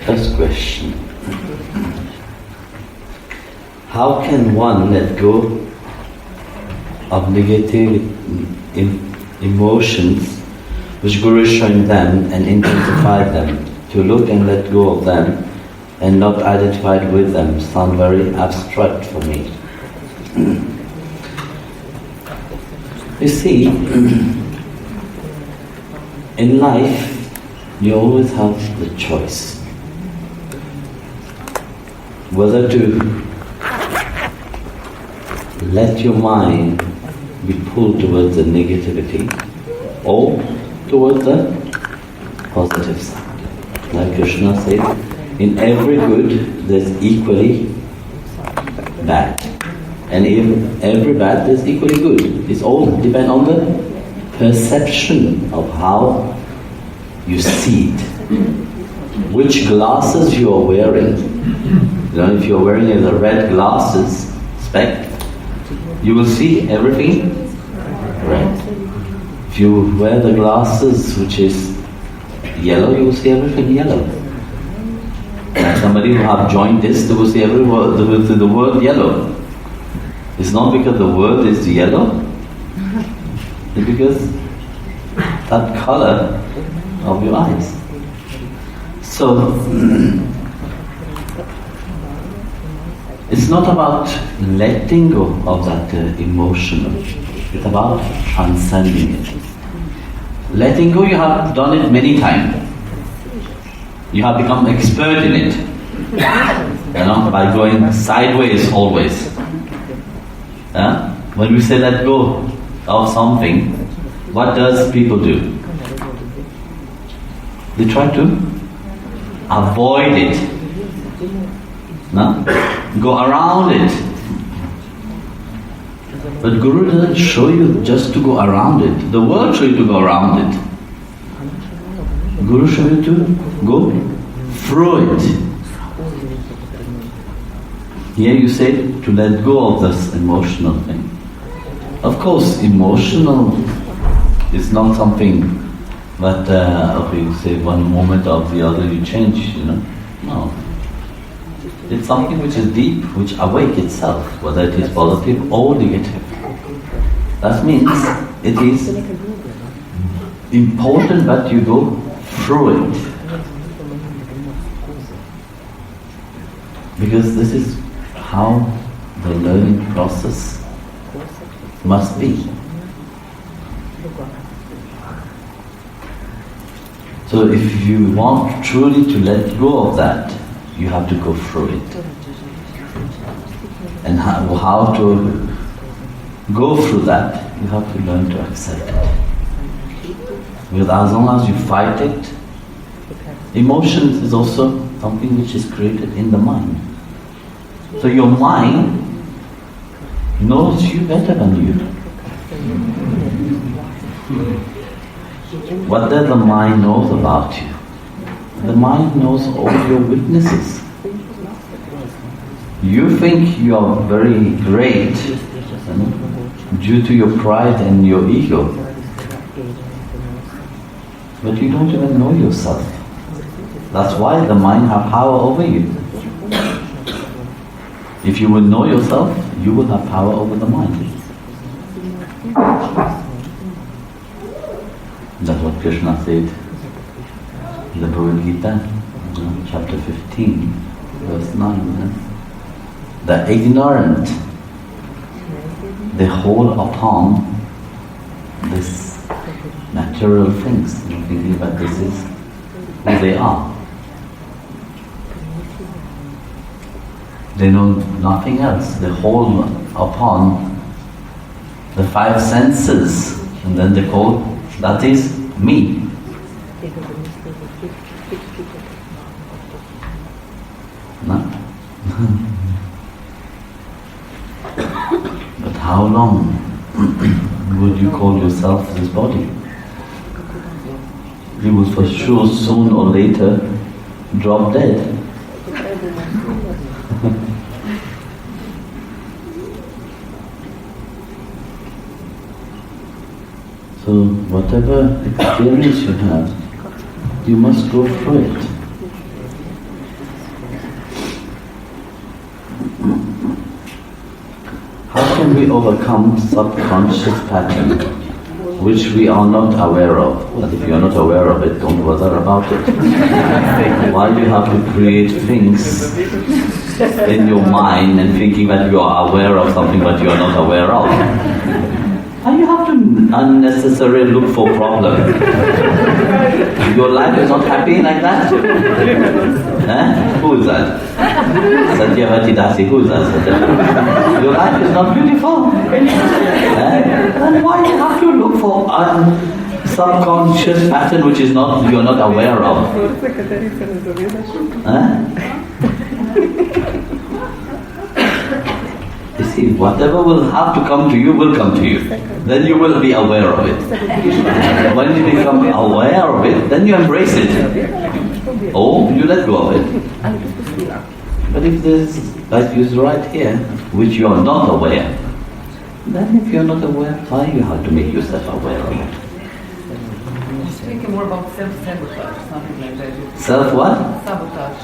First question. How can one let go of negative emotions which Guru is showing them and intensify them? To look and let go of them and not identified with them sound very abstract for me. You see, in life you always have the choice whether to let your mind be pulled towards the negativity or towards the positive side. Like Krishna said, in every good there's equally bad, and in every bad there's equally good. It's all depend on the perception of how you see it, which glasses you are wearing. You know, if you're wearing the red glasses, spec, you will see everything red. If you wear the glasses which is yellow, you will see everything yellow. And somebody who have joined this, they will see every word, the word yellow. It's not because the word is yellow, it's because that color of your eyes. So, it's not about letting go of that emotion, it's about transcending it. Letting go, you have done it many times. You have become expert in it. You know, by going sideways always. When we say let go of something, what does people do? They try to avoid it. No? Go around it. But Guru doesn't show you just to go around it. The world shows you to go around it. Guru shows you to go through it. Here you say to let go of this emotional thing. Of course, emotional is not something that, okay, you say one moment of the other you change, you know. No. It's something which is deep, which awake itself, whether it is positive or negative. That means it is important that you go through it. Because this is how the learning process must be. So if you want truly to let go of that, you have to go through it. And how to go through that, you have to learn to accept it. Because as long as you fight it, emotions is also something which is created in the mind. So your mind knows you better than you. What does the mind knows about you? The mind knows all your weaknesses. You think you are very great due to your pride and your ego, but you don't even know yourself. That's why the mind has power over you. If you will know yourself, you will have power over the mind. That's what Krishna said in the Bhagavad Gita, chapter 15, verse 9. The ignorant, they hold upon this material things, thinking that this is who they are. They know nothing else. They hold upon the five senses, and then they call that is me. No? But how long would you call yourself this body? You will for sure soon or later drop dead. So whatever experience you have, you must go through it. How can we overcome subconscious pattern which we are not aware of? But if you are not aware of it, don't bother about it. Why do you have to create things in your mind and thinking that you are aware of something but you are not aware of? And you have to unnecessarily look for problems. Your life is not happy like that? Who is that? Satyavati Dasi, who is that? Your life is not beautiful. Then why do you have to look for subconscious pattern which is not you are not aware of? You see, whatever will have to come to you will come to you. Then you will be aware of it. When you become aware of it, then you embrace it. Or you let go of it. But if there's, like you right here, which you are not aware, then if you're not aware, why you have to make yourself aware of it? You're speaking more about self-sabotage, something like that. Self what? Sabotage.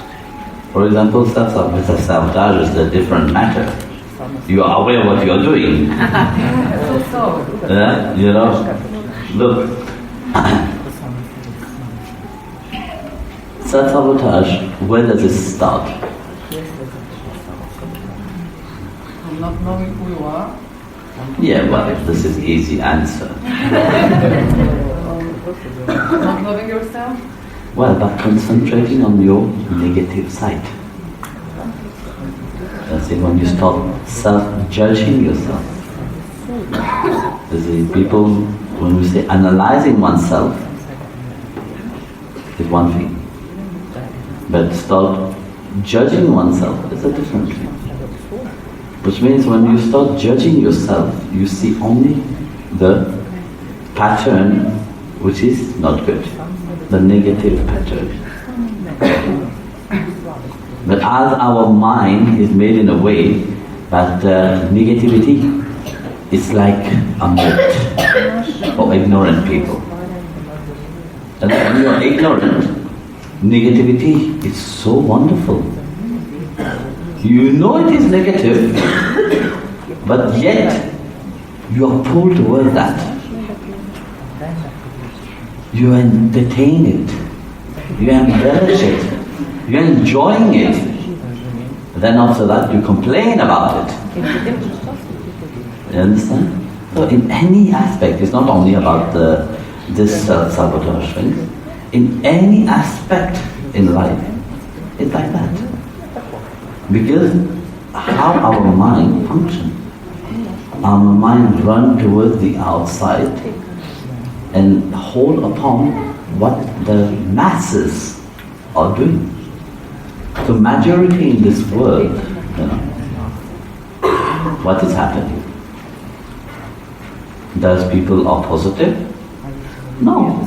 For example, self-sabotage is a different matter. You are aware what you are doing. Yeah, you know, look. Self-sabotage, where does it start? From not knowing who you are. Yeah, well, this is easy answer. Not loving yourself. Well, but concentrating on your negative side. That's it, when you stop self-judging yourself. You see, people, when we say analyzing oneself, is one thing. But start judging oneself is a different thing. Which means when you start judging yourself, you see only the pattern which is not good, the negative pattern. But as our mind is made in a way that negativity is like a moat for ignorant people. And when you are ignorant, negativity is so wonderful. You know it is negative, but yet you are pulled towards that. You entertain it, you embellish it, you are enjoying it. Then after that you complain about it. You understand? So in any aspect, it's not only about this self-sabotage thing. in any aspect in life, it's like that. Because how our mind functions, our mind run towards the outside and hold upon what the masses are doing. So majority in this world, what is happening? Does people are positive? No.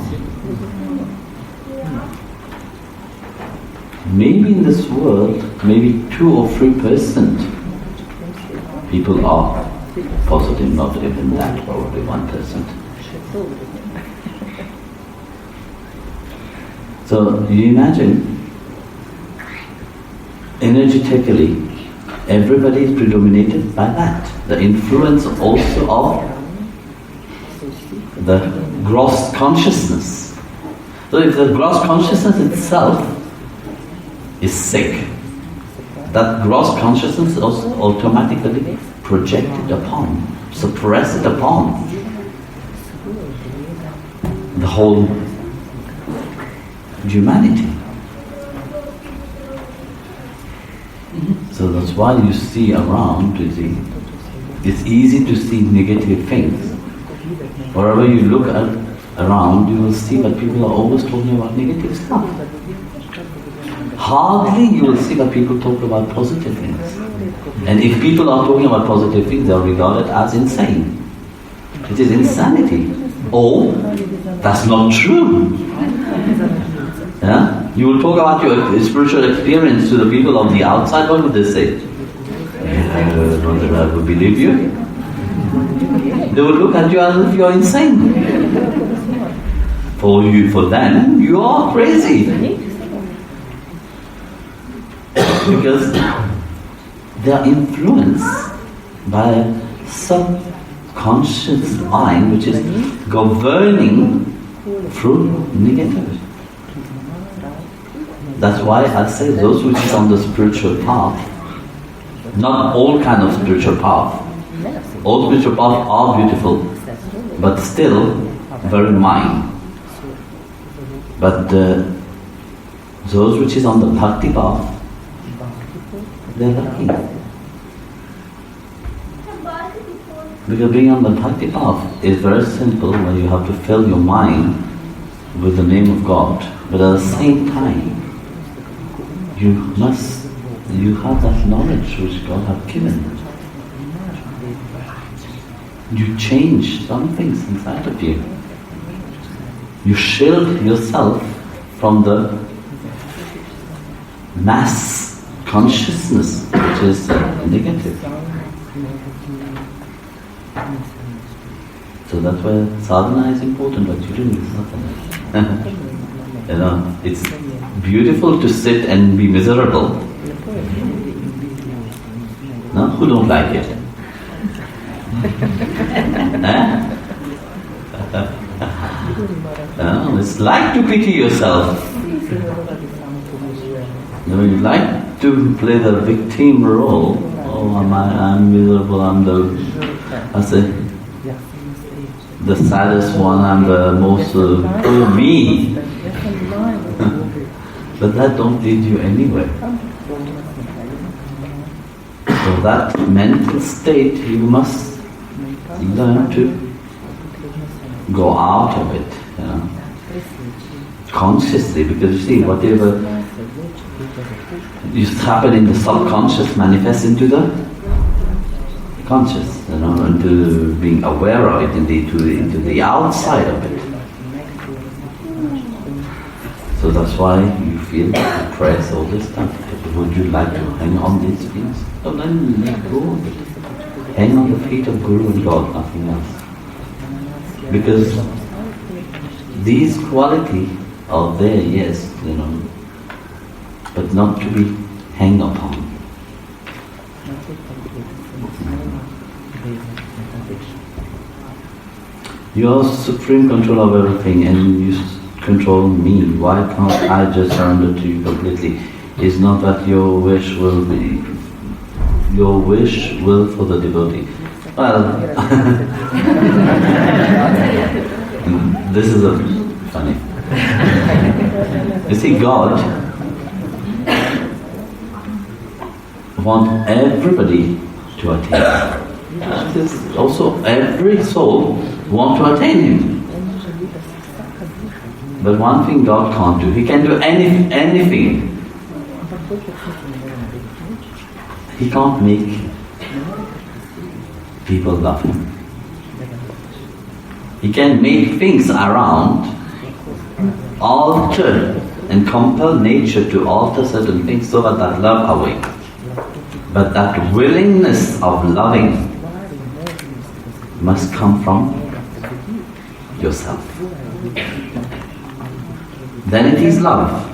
Maybe in this world, maybe 2 or 3% people are positive, not even that, probably 1%. So you imagine, energetically, everybody is predominated by that. The influence also of the gross consciousness. So if the gross consciousness itself is sick, that gross consciousness is automatically projected upon, suppressed upon the whole humanity. So that's why you see around, it's easy to see negative things. Wherever you look around, you will see that people are always talking about negative stuff. Hardly you will see that people talk about positive things. And if people are talking about positive things, they are regarded as insane. It is insanity. Or, that's not true. Yeah? You will talk about your spiritual experience to the people on the outside, what would they say? Whether I would believe you? They will look at you as if you are insane. For them, you are crazy. Because they are influenced by a subconscious mind which is governing through negativity. That's why I say those which are on the spiritual path, not all kind of spiritual path. All spiritual paths are beautiful, but still very mine. But those which is on the bhakti path, they're lucky. Because being on the bhakti path is very simple, where you have to fill your mind with the name of God. But at the same time, you have that knowledge which God has given. You change some things inside of you. You shield yourself from the mass consciousness which is negative. So that's why sadhana is important. What you do is sadhana. It's beautiful to sit and be miserable. No? Who don't like it? No, it's like to pity yourself. No, you like to play the victim role. Oh, I'm miserable, I'm the saddest one, I'm the most, oh me. But that don't lead you anywhere. So that mental state, you must learn to go out of it, consciously, because you see, whatever used to happen in the subconscious manifests into the conscious, into being aware of it, into the outside of it. So that's why you feel depressed, all this stuff. Would you like to hang on these things? So then let go of it. Hang on the feet of Guru and God, nothing else. Because these qualities are there, yes, but not to be hang upon. You are supreme control of everything and you control me. Why can't I just surrender to you completely? It's not that your wish will for the devotee. Well, this is funny. You see, God wants everybody to attain Him. Also, every soul wants to attain Him. But one thing God can't do, He can do anything. He can't make people love Him. He can make things around alter and compel nature to alter certain things so that love away. But that willingness of loving must come from yourself. Then it is love.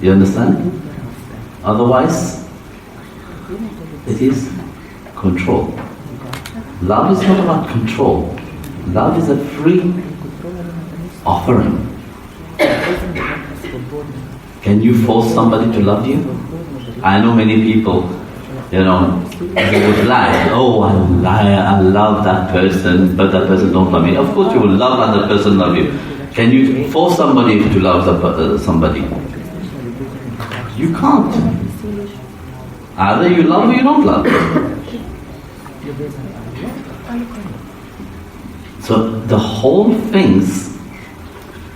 You understand? Otherwise, it is control. Love is not about control. Love is a free offering. Can you force somebody to love you? I know many people, they would lie. Oh, I love that person, but that person don't love me. Of course you will love and that person love you. Can you force somebody to love somebody? You can't. Either you love or you don't love. So the whole things,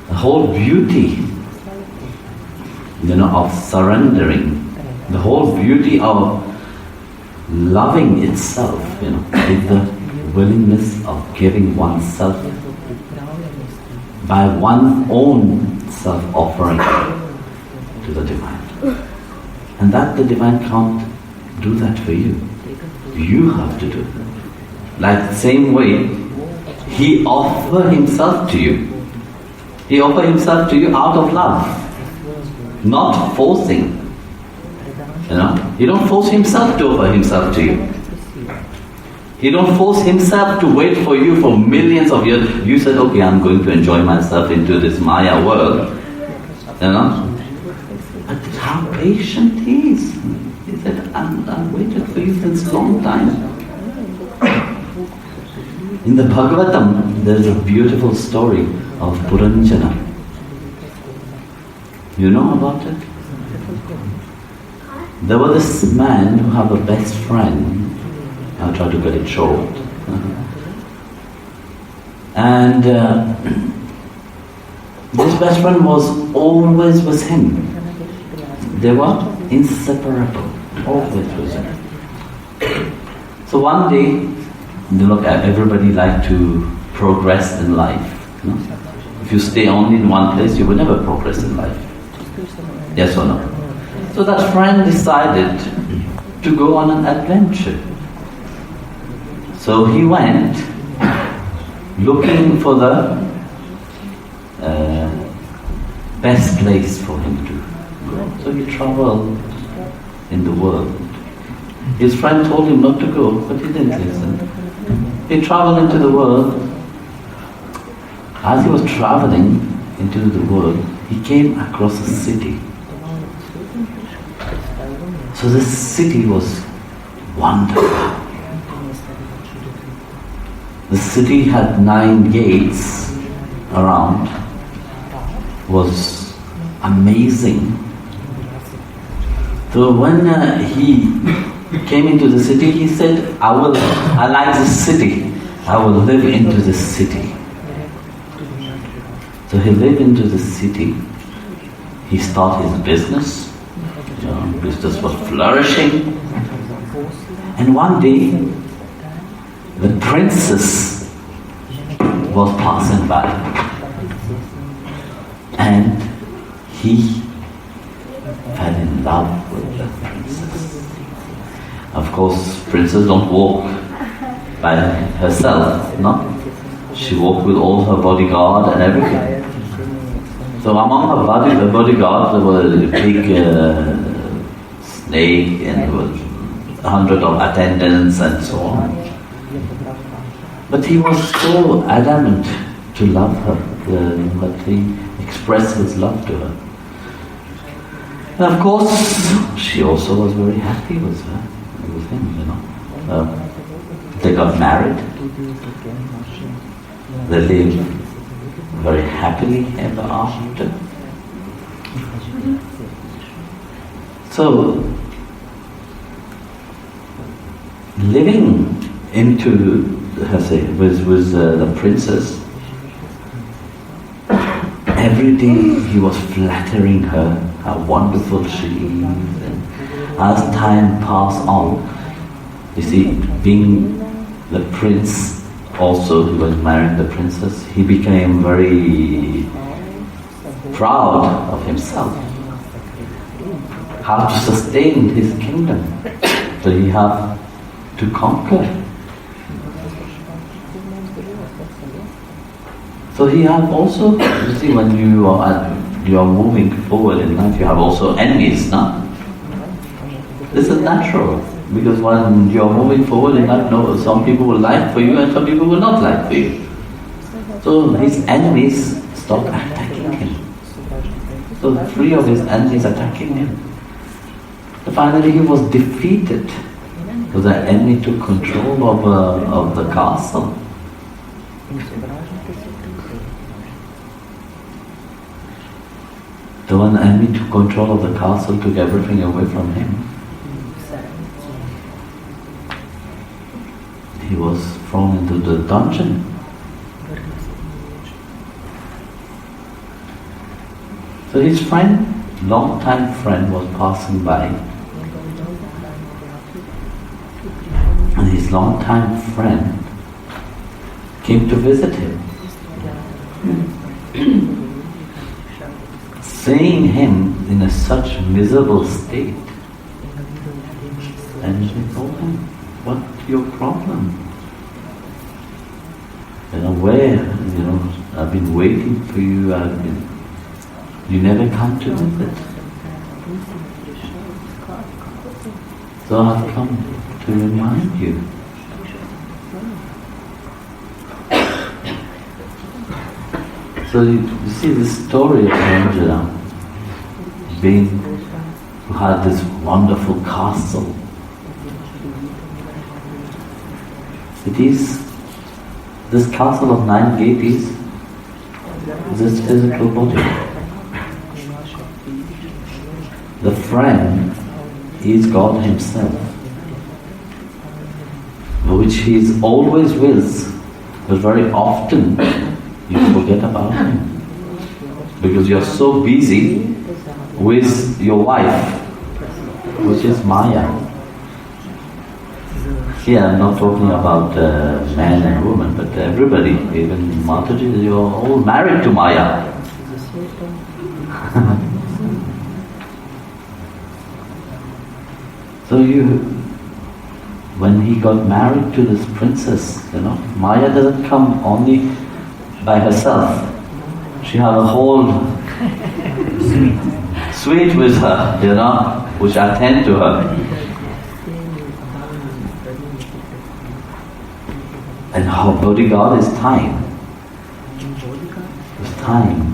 the whole beauty, of surrendering, the whole beauty of loving itself, is the willingness of giving oneself by one's own self-offering to the Divine. And that the Divine can't do that for you. You have to do it. Like the same way, He offered Himself to you. He offered Himself to you out of love, not forcing. He don't force Himself to offer Himself to you. He don't force Himself to wait for you for millions of years. You said, okay, I'm going to enjoy myself into this Maya world. But how patient He is. He said, I've waited for you since a long time. In the Bhagavatam, there's a beautiful story of Puranjana. You know about it? There was this man who had a best friend. I'll try to get it short. And this best friend was always with him. They were inseparable, always with him. So one day, everybody likes to progress in life. If you stay only in one place, you will never progress in life. Yes or no? So that friend decided to go on an adventure. So he went looking for the best place for him to go. So he traveled in the world. His friend told him not to go, but he didn't listen. He traveled into the world. As he was traveling into the world, he came across a city. So this city was wonderful. The city had 9 gates around. Was amazing. So when he came into the city, he said, I like this city. I will live into this city. So he lived into the city. He started his business. Business was flourishing. And one day, the princess was passing by. And he fell in love with the princess. Of course, princess don't walk by herself, no? She walked with all her bodyguard and everything. So among her bodyguards, there was a big snake, and there was 100 of attendants and so on. But he was so adamant to love her that he expressed his love to her. And of course, she also was very happy with him, They got married. They lived very happily ever after. So, living into, with the princess, every day he was flattering her, how wonderful she is. And as time passed on, you see, being the prince also, he was marrying the princess, he became very proud of himself. How to sustain his kingdom. So he had to conquer. So he had also, you see, when you are moving forward in life, you have also enemies, no? This is natural, because when you are moving forward in life, some people will like for you and some people will not like for you. So his enemies stopped attacking him. So 3 of his enemies attacking him. So finally he was defeated, because the enemy took control of the castle. So when the enemy took control of the castle, took everything away from him, he was thrown into the dungeon. So his friend, long-time friend, was passing by. And his long-time friend came to visit him. Seeing him in such miserable state. And he told him, "What's your problem? I've been waiting for you, you never come to visit. So I've come to remind you." So you see the story of Angela, who had this wonderful castle. This castle of 9 gates is this physical body. The friend is God Himself, which He is always with, but very often you forget about Him because you're so busy with your wife, which is Maya. Here I'm not talking about man and woman, but everybody, even Mataji, you're all married to Maya. So when he got married to this princess, Maya doesn't come only by herself. She has a whole suite with her, which attend to her. And her bodyguard is time. With time,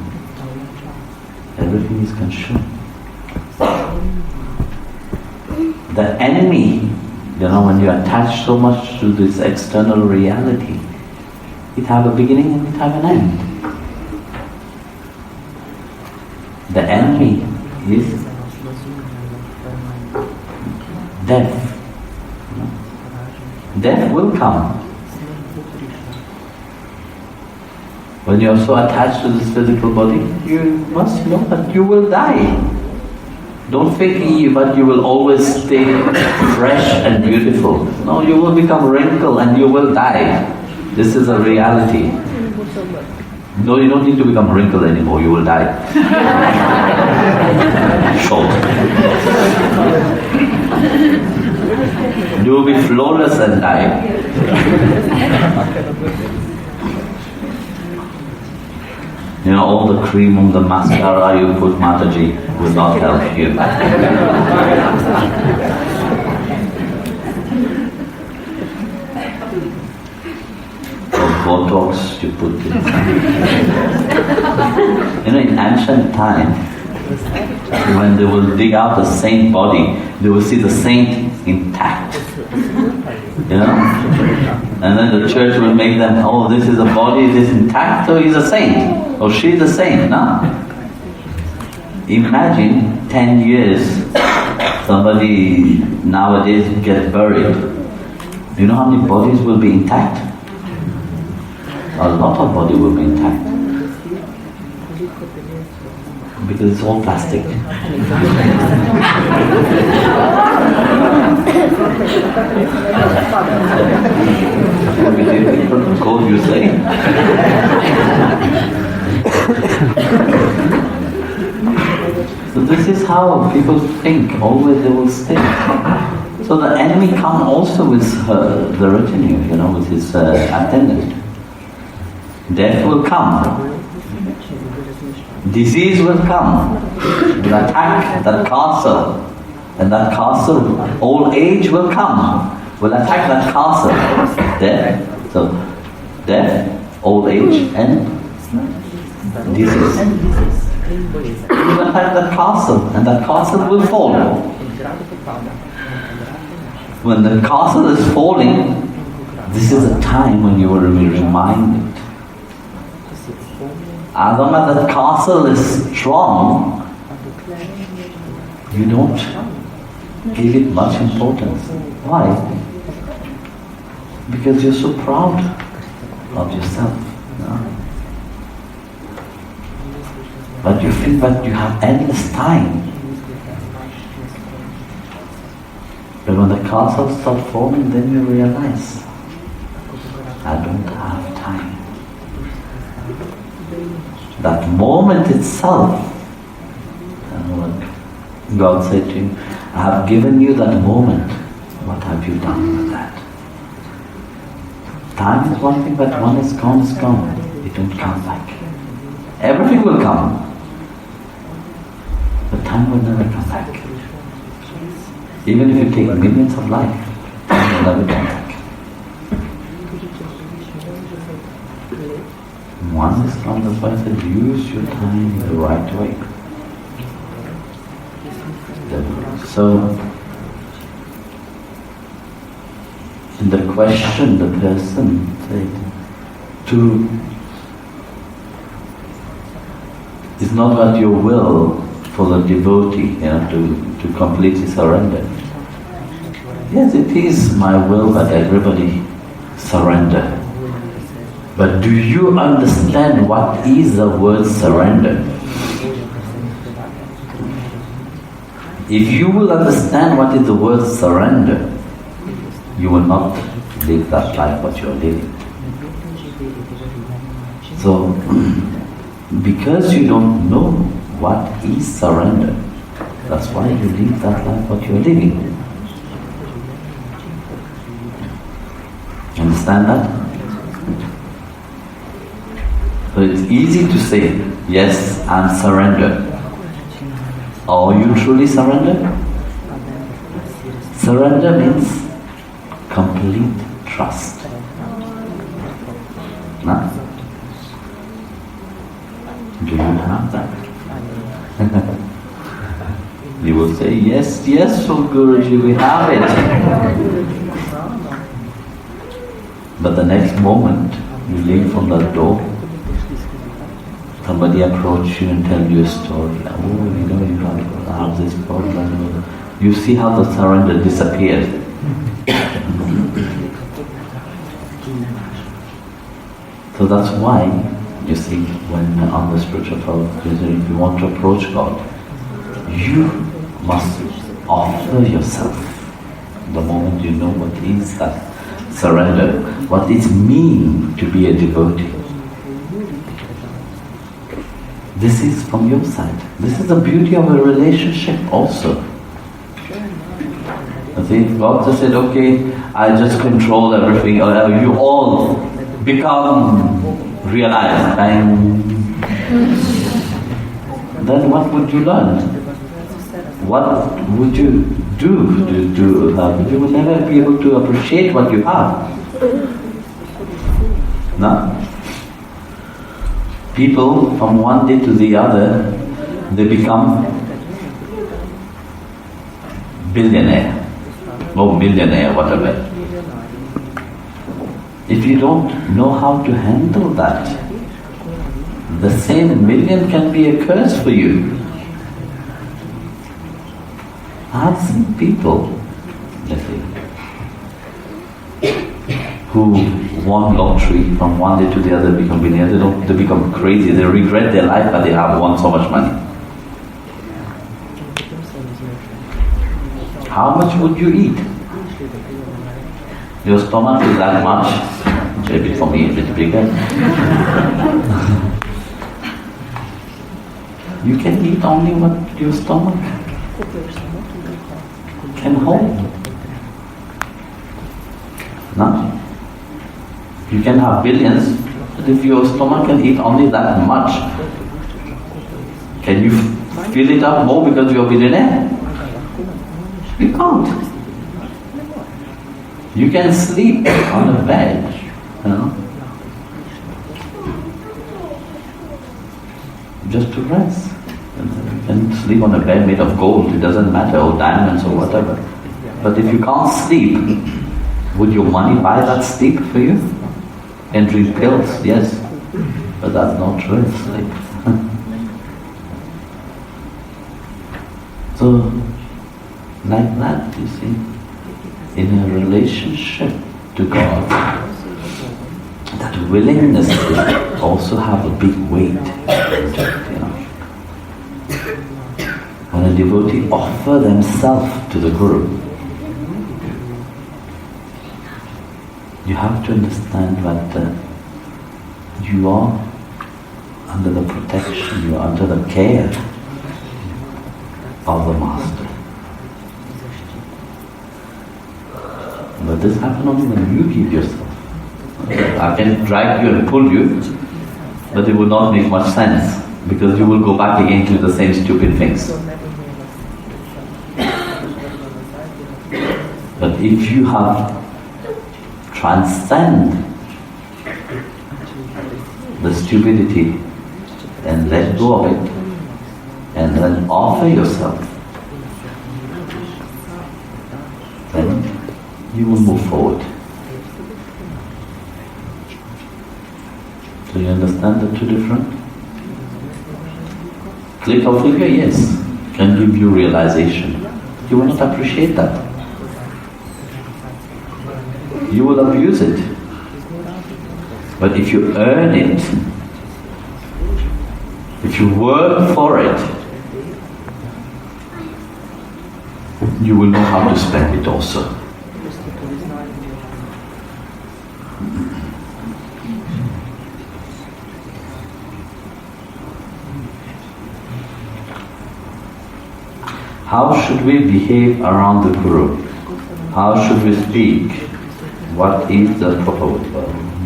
everything is consumed. The enemy, when you attach so much to this external reality, it have a beginning and it have an end. The enemy is death. Death will come. When you are so attached to this physical body, you must know that you will die. Don't think that you will always stay fresh and beautiful. No, you will become wrinkled and you will die. This is a reality. No, you don't need to become wrinkled anymore, you will die. Short. You will be flawless and die. All the cream on the mascara you put, Mataji, will not help you. Or Botox you put in. In ancient time, when they will dig out the saint body, they will see the saint intact. And then the church will make them, oh, this is a body, this is intact, so he's a saint, or she's a saint. No. Imagine 10 years, somebody nowadays gets buried. Do you know how many bodies will be intact? A lot of body will be intact. Because it's all plastic. Different code you say. So this is how people think, always they will stay. So the enemy comes also with the retinue, with his attendant. Death will come. Disease will come. Will attack that castle. And that castle, old age will come. Will attack that castle. Death. So, death, old age, and disease. Will attack that castle, and that castle will fall. When the castle is falling, this is a time when you will be reminded. As long as that castle is strong, you don't give it much importance. Why? Because you're so proud of yourself. No? But you think that you have endless time. But when the castles start falling, then you realize, I don't have time. That moment itself, God said to him, I have given you that moment. What have you done with that? Time is one thing, but when it's gone, it's gone. It don't come back. Everything will come, but time will never come back. Even if you take millions of lives, time will never come back. Once it's gone, that's why I said, use your time the right way. So, in the question, the person said, it's not that your will for the devotee, to completely surrender. Yes, it is my will that everybody surrender. But do you understand what is the word surrender? If you will understand what is the word surrender, you will not live that life what you are living. So, because you don't know what is surrender, that's why you live that life what you are living. Understand that? So it's easy to say, yes, I'm surrendered. Are you truly surrendered? Surrender means complete trust. No? Do you have that? You will say, yes, yes, oh Guruji, we have it. But the next moment, you leave from that door, somebody approach you and tell you a story. Oh, you have this problem. You see how the surrender disappears. So that's why, you see, when on the spiritual path, if you want to approach God, you must offer yourself. The moment you know what is that surrender, what it means to be a devotee. This is from your side. This is the beauty of a relationship also. I think God just said, okay, I just control everything, you all become realized. Then what would you learn? What would you do to have? You will never be able to appreciate what you have. No? People from one day to the other, they become billionaire, or millionaire, whatever. If you don't know how to handle that, the same million can be a curse for you. I've seen people, who won lottery from one day to the other, become billionaires. They become crazy. They regret their life that they have won so much money. How much would you eat? Your stomach is that much. Maybe for me a bit bigger. You can eat only what your stomach can hold. No? You can have billions, but if your stomach can eat only that much, can you fill it up more because you're a billionaire? You can't. You can sleep on a bed, just to rest. You can sleep on a bed made of gold, it doesn't matter, or diamonds or whatever. But if you can't sleep, would your money buy that sleep for you? And drink pills, yes, but that's not real sleep. So, like that, you see, in a relationship to God, that willingness to also have a big weight. When a devotee offers themselves to the Guru, you have to understand that you are under the protection, you are under the care of the Master. But this happens only when you give yourself. I can drag you and pull you, but it will not make much sense, because you will go back again to the same stupid things. But if you have transcend the stupidity and let go of it, and then offer yourself, then you will move forward. Do you understand the two different? Click of finger, yes, can give you realization. You will not appreciate that. You will abuse it. But if you earn it, if you work for it, you will know how to spend it also. How should we behave around the Guru? How should we speak? What is the proper way?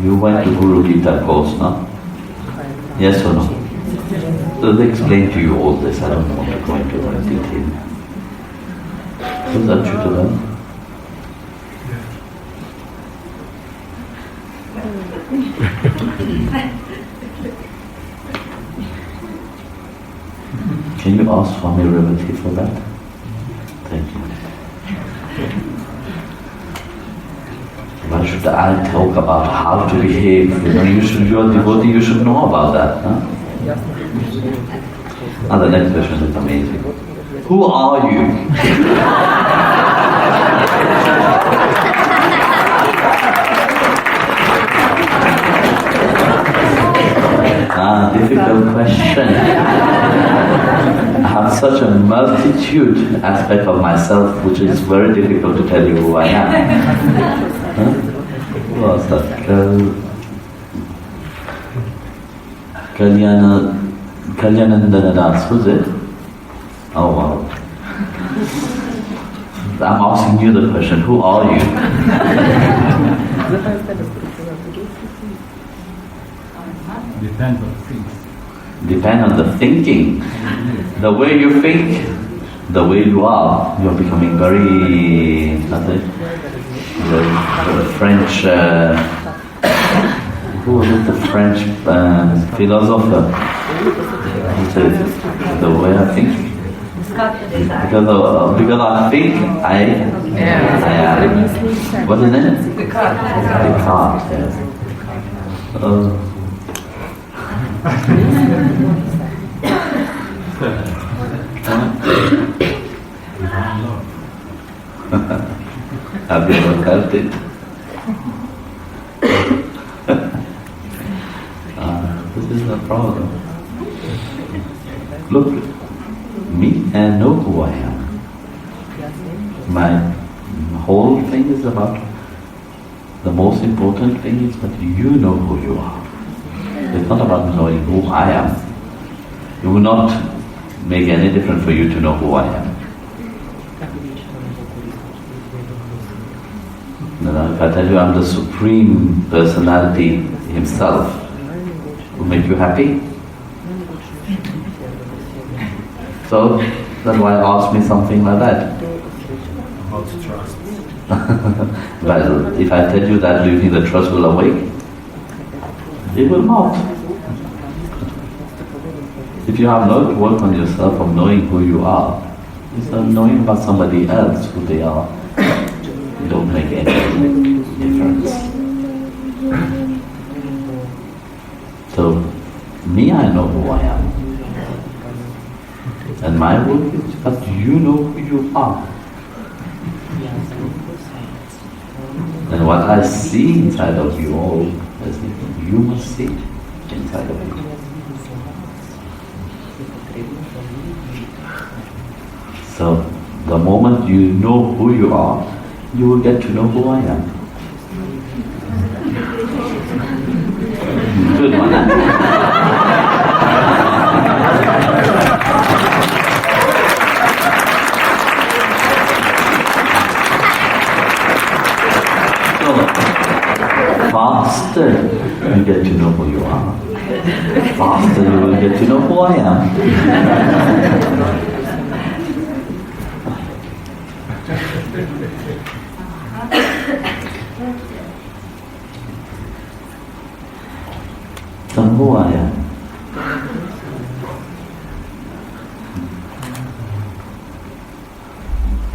You went to Guru Gita course, no? Yes or no? So they explain to you all this. I don't want to go into that detail. Was that true to them? Can you ask Swami Revati for that? Thank you. Why should I talk about how to behave? You are a devotee, you should know about that. Huh? Now the next question is amazing. Who are you? Difficult question. I have such a multitude aspect of myself which is very difficult to tell you who I am. Huh? Who was that? Kalyanandana Das, who's it? Oh wow. I'm asking you the question, who are you? Depends on things. Depend on the thinking. The way you think, the way you are, you're becoming very, the French, who was it, the French philosopher? He said, the way I think. Because I think, Yeah. What is it? The card. Descartes, yes. Have you ever felt it? This is the problem. Look, me, I know who I am. My whole thing is about, the most important thing is that you know who you are. It's not about knowing who I am. It will not make any difference for you to know who I am. If I tell you I'm the Supreme Personality Himself, will make you happy? So, that's why ask me something like that. About trust. But if I tell you that, do you think the trust will awake? It will not. If you have not worked on yourself of knowing who you are, instead of knowing about somebody else who they are, it don't make any difference. So, me, I know who I am. And my work is that you know who you are. And what I see inside of you all, you must see inside of you. So, the moment you know who you are, you will get to know who I am. Good one, huh? Faster you get to know who you are, faster you will get to know who I am. So who I am?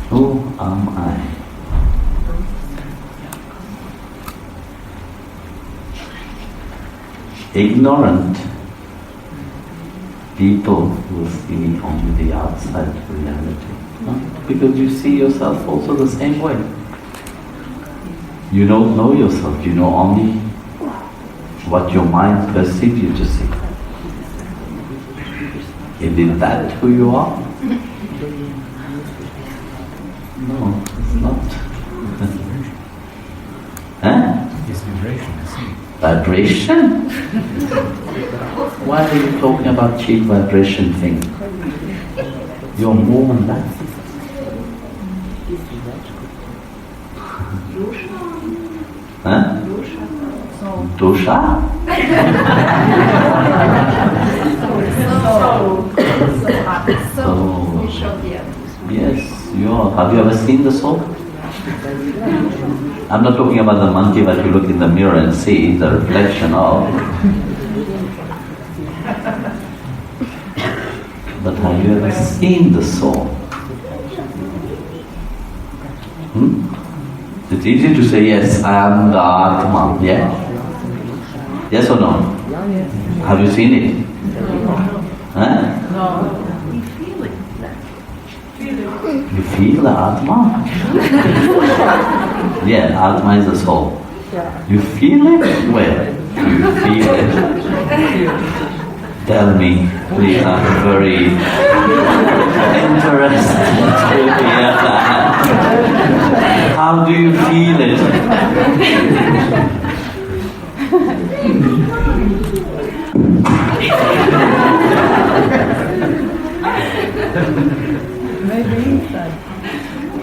Who am I? Ignorant people will see only the outside reality. No? Because you see yourself also the same way. You don't know yourself, you know only what your mind perceives you to see. Is it that who you are? No, it's not. Huh? It's vibration, I see. Vibration? Why are you talking about cheap vibration thing? You're more than that. Huh? Dosha? So, yes, you are. Have you ever seen the soul? I'm not talking about the monkey that you look in the mirror and see the reflection of. But have you ever seen the soul? It's easy to say, yes, I am the Atma, yeah? Yes or no? Have you seen it? Huh? No. You feel the Atma? Yeah, Atma is the soul. You feel it? Where? You feel it. Tell me, please, I'm very interested to hear that. How do you feel it? Maybe inside.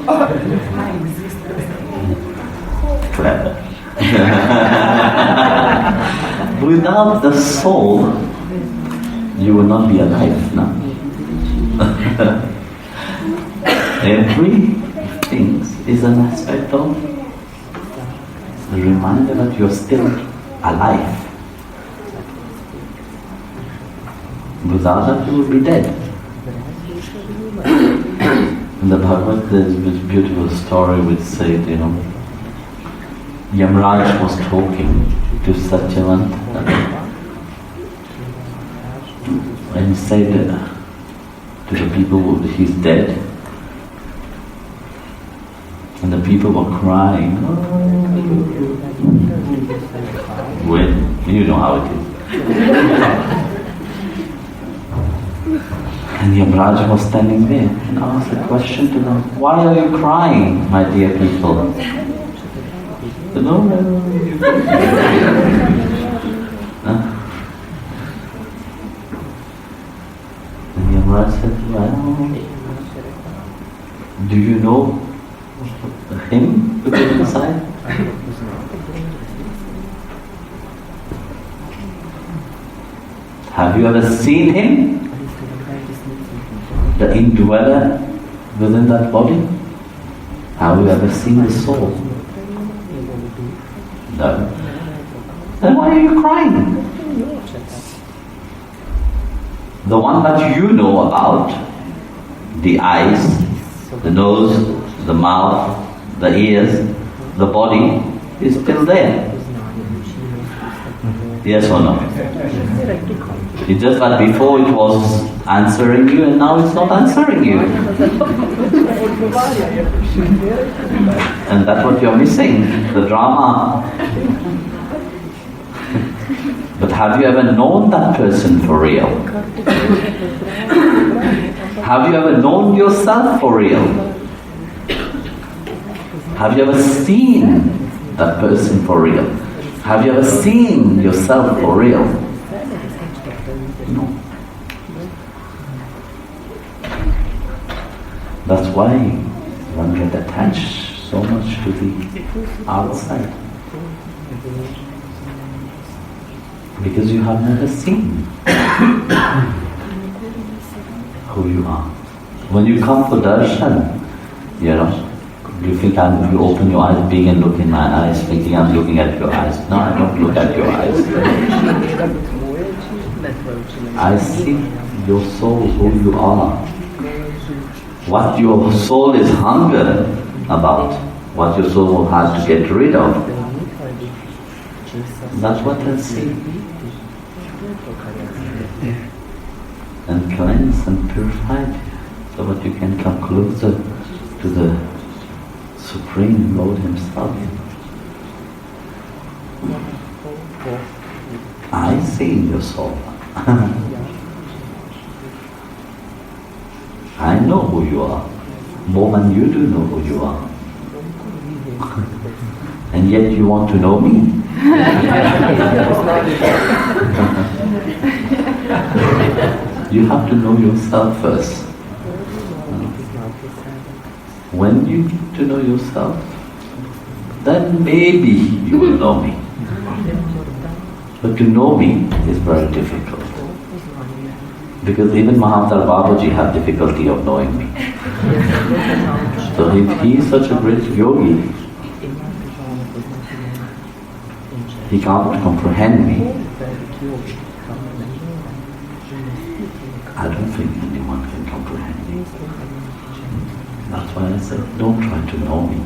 My existence. Clever. Without the soul, you will not be alive, no? Everything is an aspect of the reminder that you're still alive. Without that, you will be dead. In the Bhagavad there's this beautiful story which said, Yamraj was talking to Satyavant and he said to the people, he's dead. And the people were crying. Well, you know how it is. And Yamraj was standing there and asked a question to them. Why are you crying, my dear people? No. And Yamraj said, well, do you know him which is inside? Have you ever seen him? The indweller within that body? Have you ever seen the soul? No. Then why are you crying? The one that you know about, the eyes, the nose, the mouth, the ears, the body, is still there. Yes or no? It's just that before it was answering you and now it's not answering you. And that's what you're missing, the drama. But have you ever known that person for real? Have you ever known yourself for real? Have you ever seen that person for real? Have you ever seen yourself for real? No. That's why one gets attached so much to the outside. Because you have never seen who you are. When you come for darshan, you think you open your eyes big and look in my eyes, thinking I'm looking at your eyes. No, I don't look at your eyes. I see your soul, who you are. What your soul is hunger about, what your soul has to get rid of. That's what I see. And cleanse and purify so that you can come closer to the Supreme Lord Himself. I see in your soul. I know who you are, more than you do know who you are. And yet you want to know me. You have to know yourself first. When you get to know yourself, then maybe you will know me. But to know me is very difficult. Because even Mahamsar Babaji had difficulty of knowing me. So if he is such a great yogi, he can't comprehend me. I don't think anyone can comprehend me. That's why I said, don't try to know me.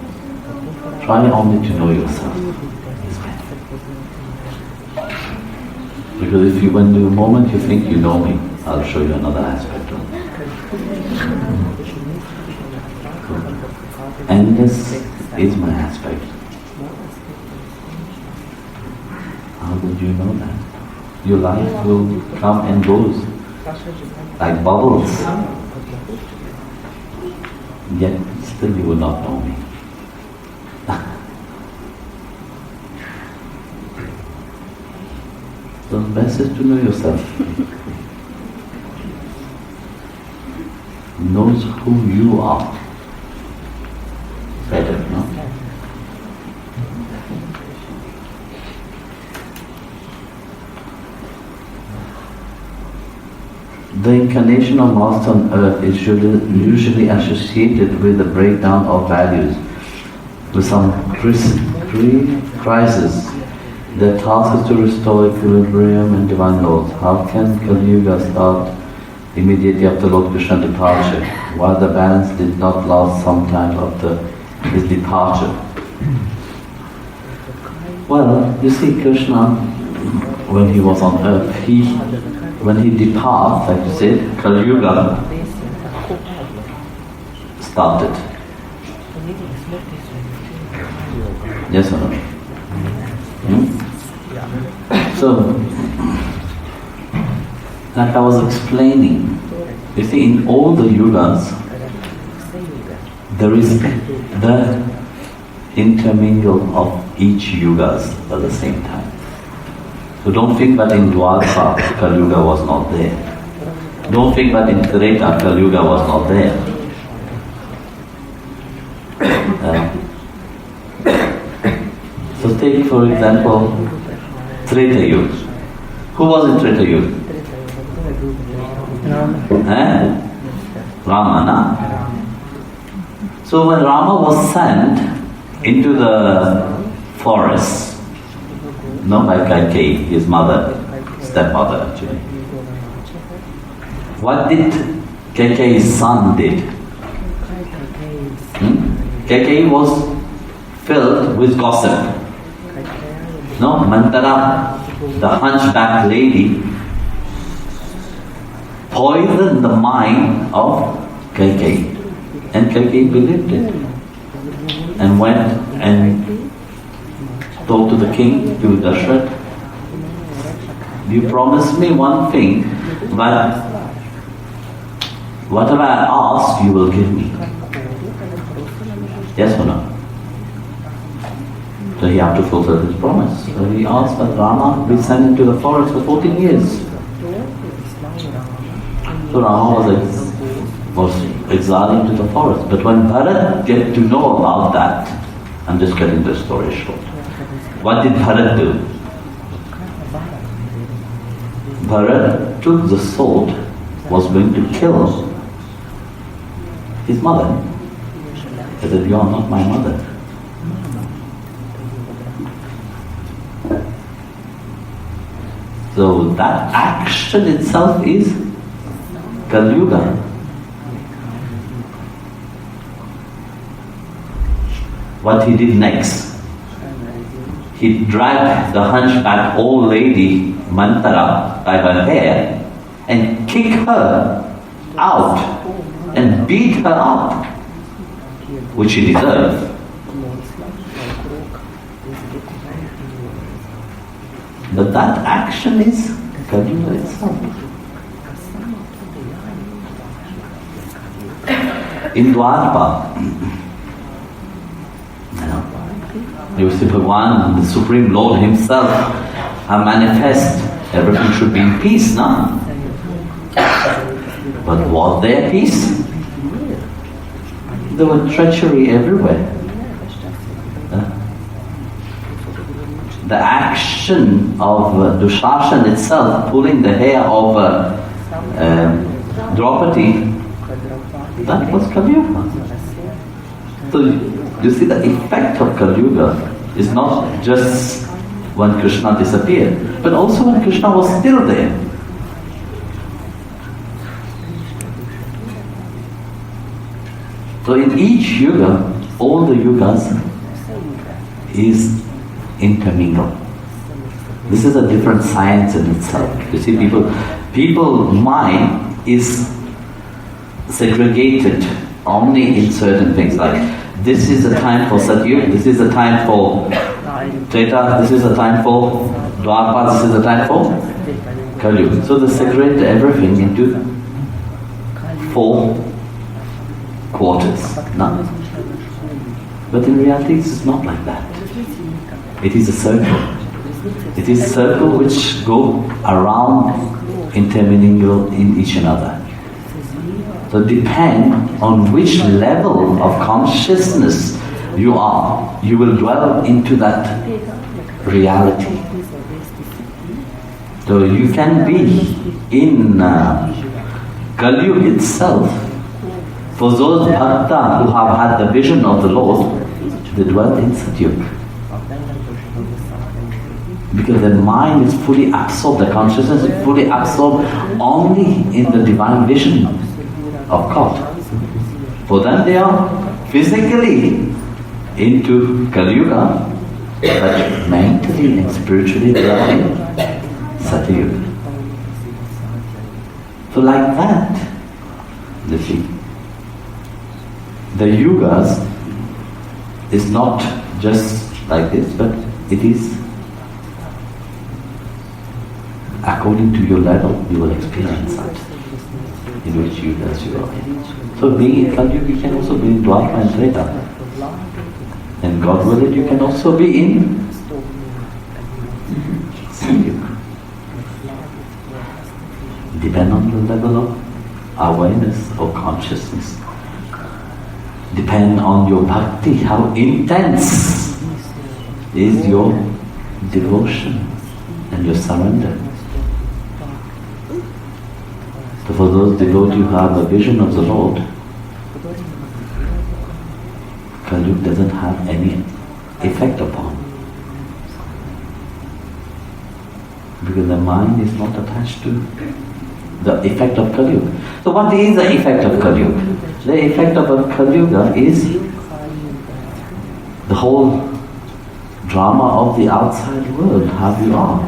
Try only to know yourself. It's better. Because if you, when the moment you think you know me, I'll show you another aspect of me. And this is my aspect. How did you know that? Your life will come and goes like bubbles. Yet still you will not know me. So the best is to know yourself. Knows who you are. Better, no? The incarnation of Master on earth is usually associated with the breakdown of values, with some crisis. The task is to restore equilibrium and divine laws. How can Kali Yuga start immediately after Lord Krishna's departure, while the balance did not last some time after his departure. Well, you see, Krishna, when he was on earth, when he departs, like you said, Kali Yuga started. Yes or no? So, like I was explaining, you see, in all the yugas, there is the intermingle of each yugas at the same time. So don't think that in Dwarka, Kali Yuga was not there. Don't think that in Treta, Kali Yuga was not there. So take, for example, Treta Yuga. Who was in Treta Yuga? Rama, na? So when Rama was sent into the forest, by Kaikeyi, his mother, stepmother actually, what did Kaikeyi's son did? Kaikeyi was filled with gossip. Mantara, the hunchback lady, poisoned the mind of Kaikeyi. And Kaikeyi believed it. And went and told to the king, to Dashrath, you promised me one thing, but whatever I ask, you will give me. Yes or no? So he had to fulfill his promise. So he asked that Rama be sent into the forest for 14 years. So Rama was exiled into the forest. But when Bharat get to know about that, I'm just cutting the story short. What did Bharat do? Bharat took the sword, was going to kill his mother. He said, you are not my mother. So that action itself is Kali Yuga. What he did next? He dragged the hunchback old lady Mantara by her hair and kicked her out and beat her up, which she deserved. But that action is Kali Yuga itself. In Dwarka, you see Bhagwan, the Supreme Lord Himself, are manifest. Everything should be in peace, no? But was there peace? There was treachery everywhere. The action of Dushashan itself, pulling the hair of Draupadi, that was Kali Yuga. So you see, the effect of Kali Yuga is not just when Krishna disappeared, but also when Krishna was still there. So in each yuga, all the yugas is intermingled. This is a different science in itself. You see, people's mind is segregated only in certain things, like this is a time for Satyug, this is a time for Treta, this is a time for Dwarka, this is a time for Kali Yuga. So they segregate everything into 4 quarters. No? But in reality it's not like that. It is a circle. It is a circle which go around, intermingle in each another. So depend on which level of consciousness you are, you will dwell into that reality. So you can be in Kali Yuga itself. For those bhakta who have had the vision of the Lord, they dwell in Satyug. Because the mind is fully absorbed, the consciousness is fully absorbed only in the divine vision of God. For them they are physically into Kali Yuga, but mentally and spiritually they are in Satya Yuga. So like that, you see, the yugas is not just like this, but it is according to your level, you will experience that, in which yugas you are in. So being in Kali Yuga, you can also be in Dwapara and Treta. And God willing, you can also be in Satya Yuga. Depend on the level of awareness or consciousness. Depend on your bhakti, how intense is your devotion and your surrender. So for those devotees who have a vision of the Lord, Kali Yuga doesn't have any effect upon. Because the mind is not attached to the effect of Kali Yuga. So what is the effect of Kali Yuga? The effect of Kali Yuga is the whole drama of the outside world, how you are.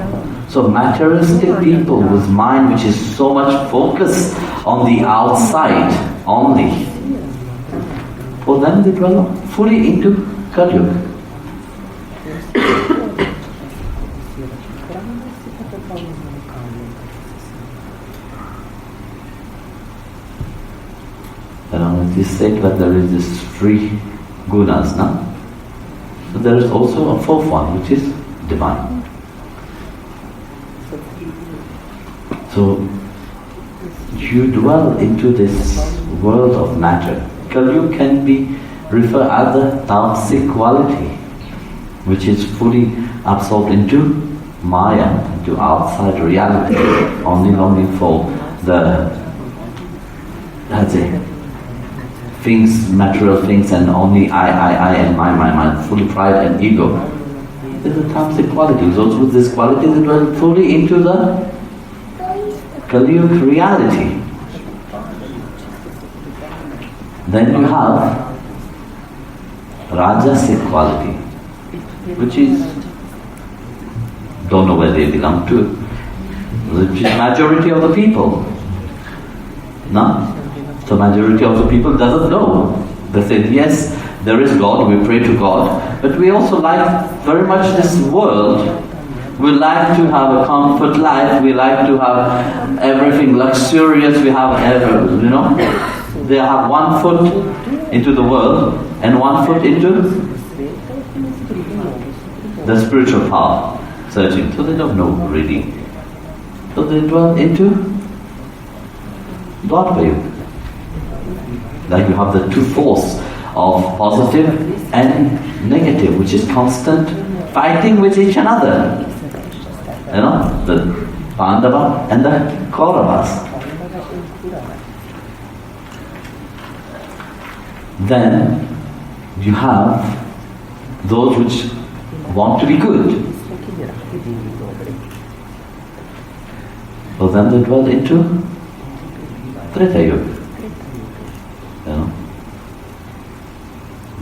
So materialistic people with mind which is so much focused on the outside only, for them they dwell fully into Kali Yuga. It is said that there is this 3 gunas, no? But there is also a 4th one, which is divine. So you dwell into this world of matter. Kali Yuga can be referred as the tamasic quality, which is fully absorbed into Maya, into outside reality, only longing for the, things, material things, and only I, and my, fully pride and ego. These are tamasic qualities. Those with this quality they dwell fully into the Kali Yuga reality. Then you have Rajasic quality, which is, don't know where they belong to, which is majority of the people. No? So majority of the people doesn't know. They said, yes, there is God, we pray to God, but we also like very much this world. We like to have a comfort life, we like to have everything luxurious, we have everything, They have 1 foot into the world and 1 foot into the spiritual path, searching. So they don't know really. So they dwell into Dwapara Yuga. Like you have the 2 forces of positive and negative, which is constant fighting with each another. The Pandava and the Kauravas. Then you have those which want to be good. So then they dwell into Treta Yuga.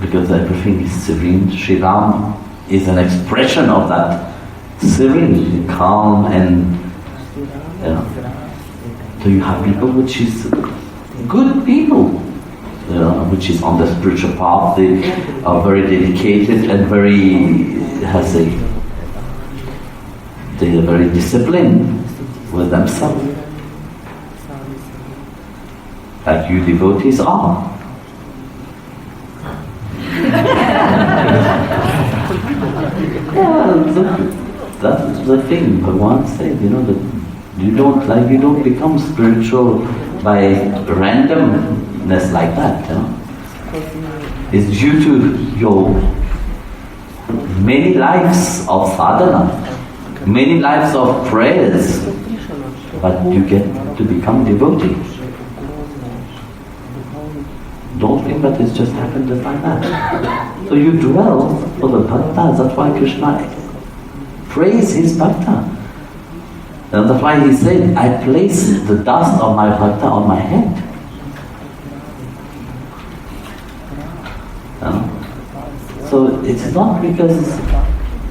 Because everything is serene. Sri Ram is an expression of that serenity, calm, and so you have people which is good people, which is on the spiritual path. They are very dedicated and very, they are very disciplined with themselves, like you devotees are. That's the thing. Bhagavan said, that you don't become spiritual by randomness like that. It's due to your many lives of sadhana, many lives of prayers, but you get to become devotee. Don't think that it's just happened just like that. So you dwell for the bhaktas. That's why Krishna praise his bhakta. And that's why he said, I place the dust of my bhakta on my head. So it's not because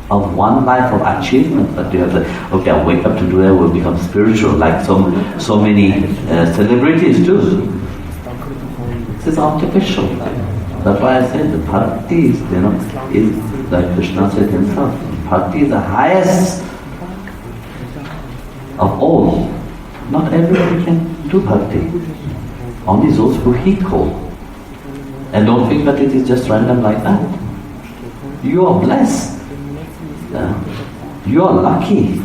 of one life of achievement that you have to, okay, I'll wake up to do it, will become spiritual, like so many celebrities do. This is artificial. That's why I said the bhakti is, is like Krishna said himself, bhakti is the highest of all. Not everybody can do bhakti. Only those who heed call. And don't think that it is just random like that. You are blessed. You are lucky.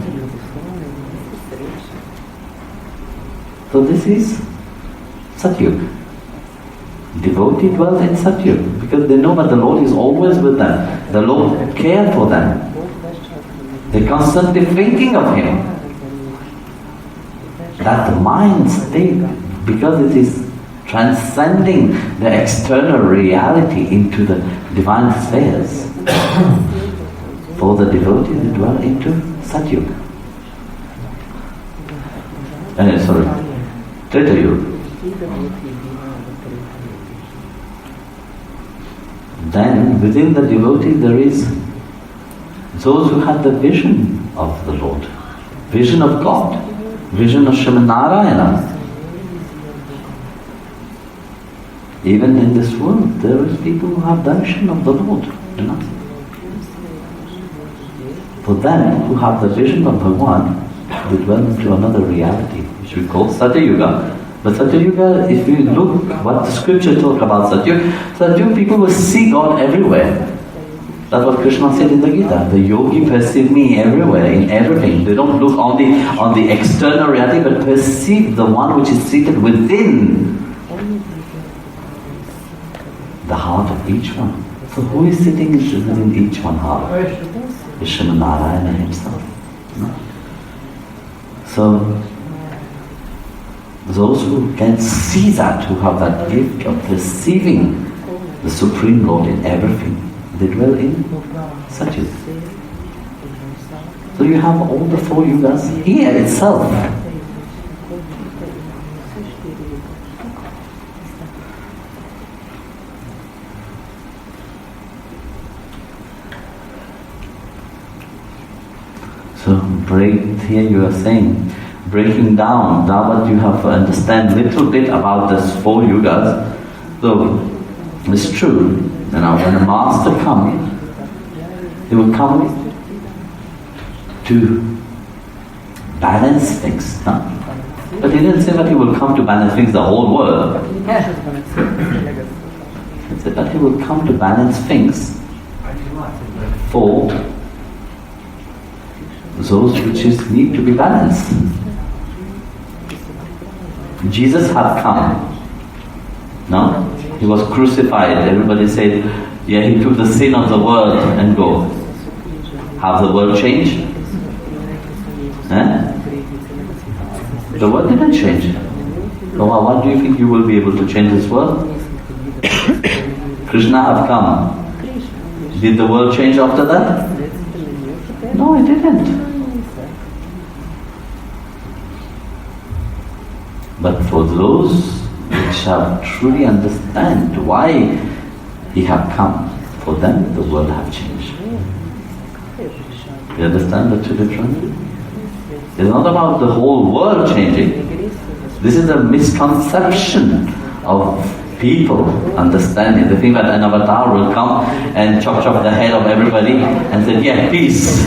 So this is Satyug. Devotee dwells in Satyug because they know that the Lord is always with them. The Lord cares for them. They're constantly thinking of Him. That the mind state, because it is transcending the external reality into the divine spheres. For the devotee, they dwell into Satyug. Treta Yuga. Then within the devotee there is those who have the vision of the Lord, vision of God, vision of Srimad Narayana. Even in this world, there is people who have darshan of the Lord. For them who have the vision of Bhagavan, they dwell into another reality, which we call Satyuga. But Satyuga, if you look what the scripture talk about Satyuga people will see God everywhere. That's what Krishna said in the Gita. The yogi perceive me everywhere, in everything. They don't look on the external reality, but perceive the one which is seated within the heart of each one. So who is sitting within each one heart? Is Srimad Narayana himself. No? So those who can see that, who have that gift of perceiving the Supreme Lord in everything, they dwell in Satyuga. So you have all the four yugas here itself. So here you are saying, breaking down, now that you have to understand a little bit about these four yugas. So it's true, when a master comes, he will come to balance things. Huh? But he didn't say that he will come to balance things the whole world. He said that he will come to balance things for those which need to be balanced. Jesus had come. No? He was crucified. Everybody said, yeah, he took the sin of the world and go. Have the world changed? The world didn't change. So what do you think you will be able to change this world? Krishna had come. Did the world change after that? No, it didn't. But for those which have truly understand why he have come, for them the world have changed. You understand the two differences? It's not about the whole world changing. This is a misconception of people understanding. They think that an avatar will come and chop the head of everybody and say, yeah, peace.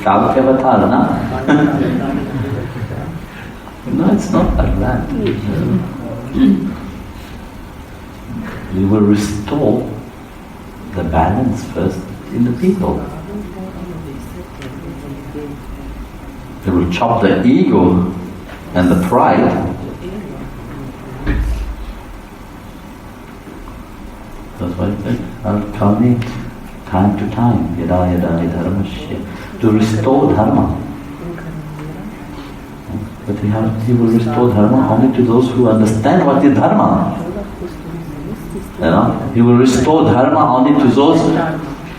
Kavak avatar, no? No, it's not like that. We will restore the balance first in the people. They will chop the ego and the pride. That's why I said, I'll come time to time, yada yada dharmasya, to restore dharma. But he will restore dharma only to those who understand what is dharma. He will restore dharma only to those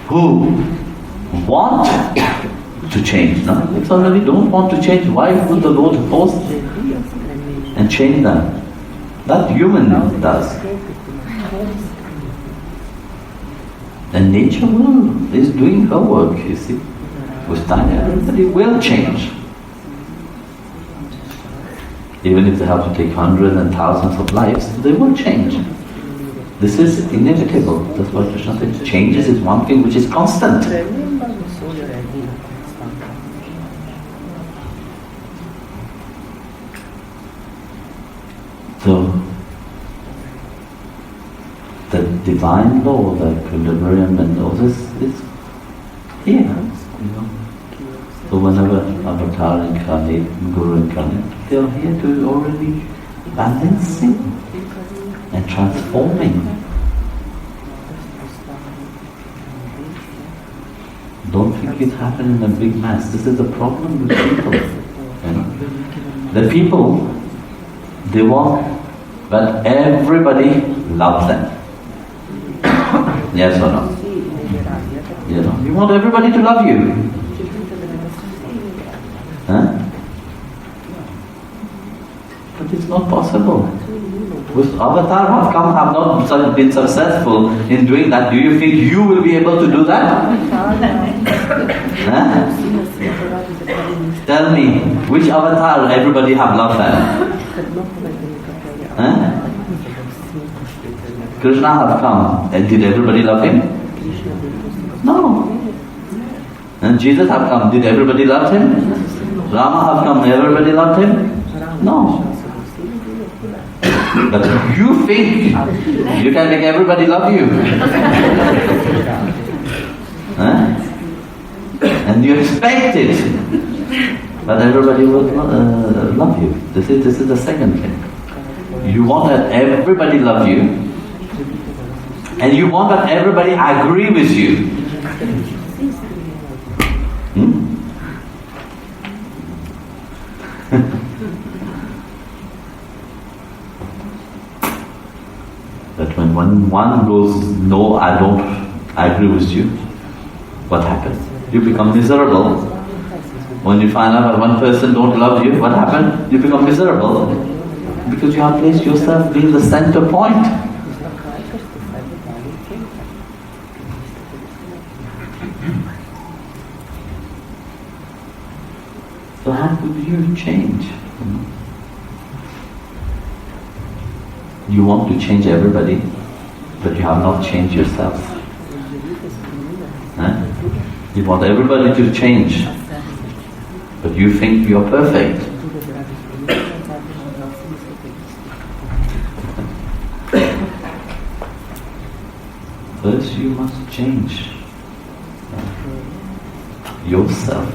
who want to change. No? If somebody don't want to change, why would the Lord force and change them? That human does. And nature is doing her work, you see. With time, everybody will change. Even if they have to take hundreds and thousands of lives, they will change. This is inevitable. That's what Krishna said. Changes is one thing which is constant. So, the divine law, the equilibrium and all this is here, you know. So whenever avatar incarnate, guru incarnate, they are here to already balancing and transforming. Don't think it happened in a big mass. This is the problem with people. You know? The people, they want that everybody loves them. Yes or no? You know, you want everybody to love you. Huh? But it's not possible. With avatar have not been successful in doing that. Do you think you will be able to do that? Huh? Tell me, which avatar everybody have loved them? Huh? Krishna have come, and did everybody love him? No. And Jesus have come, did everybody love him? Rama have come, everybody loved him? No. But you think you can make everybody love you. Huh? And you expect it. But everybody will love you. This is the second thing. You want that everybody love you. And you want that everybody agree with you. But when one goes, no, I don't agree with you, what happens? You become miserable. When you find out that one person don't love you, what happens? You become miserable. Because you have placed yourself being the center point. So how could you change? You want to change everybody, but you have not changed yourself. Huh? You want everybody to change, but you think you're perfect. First you must change yourself.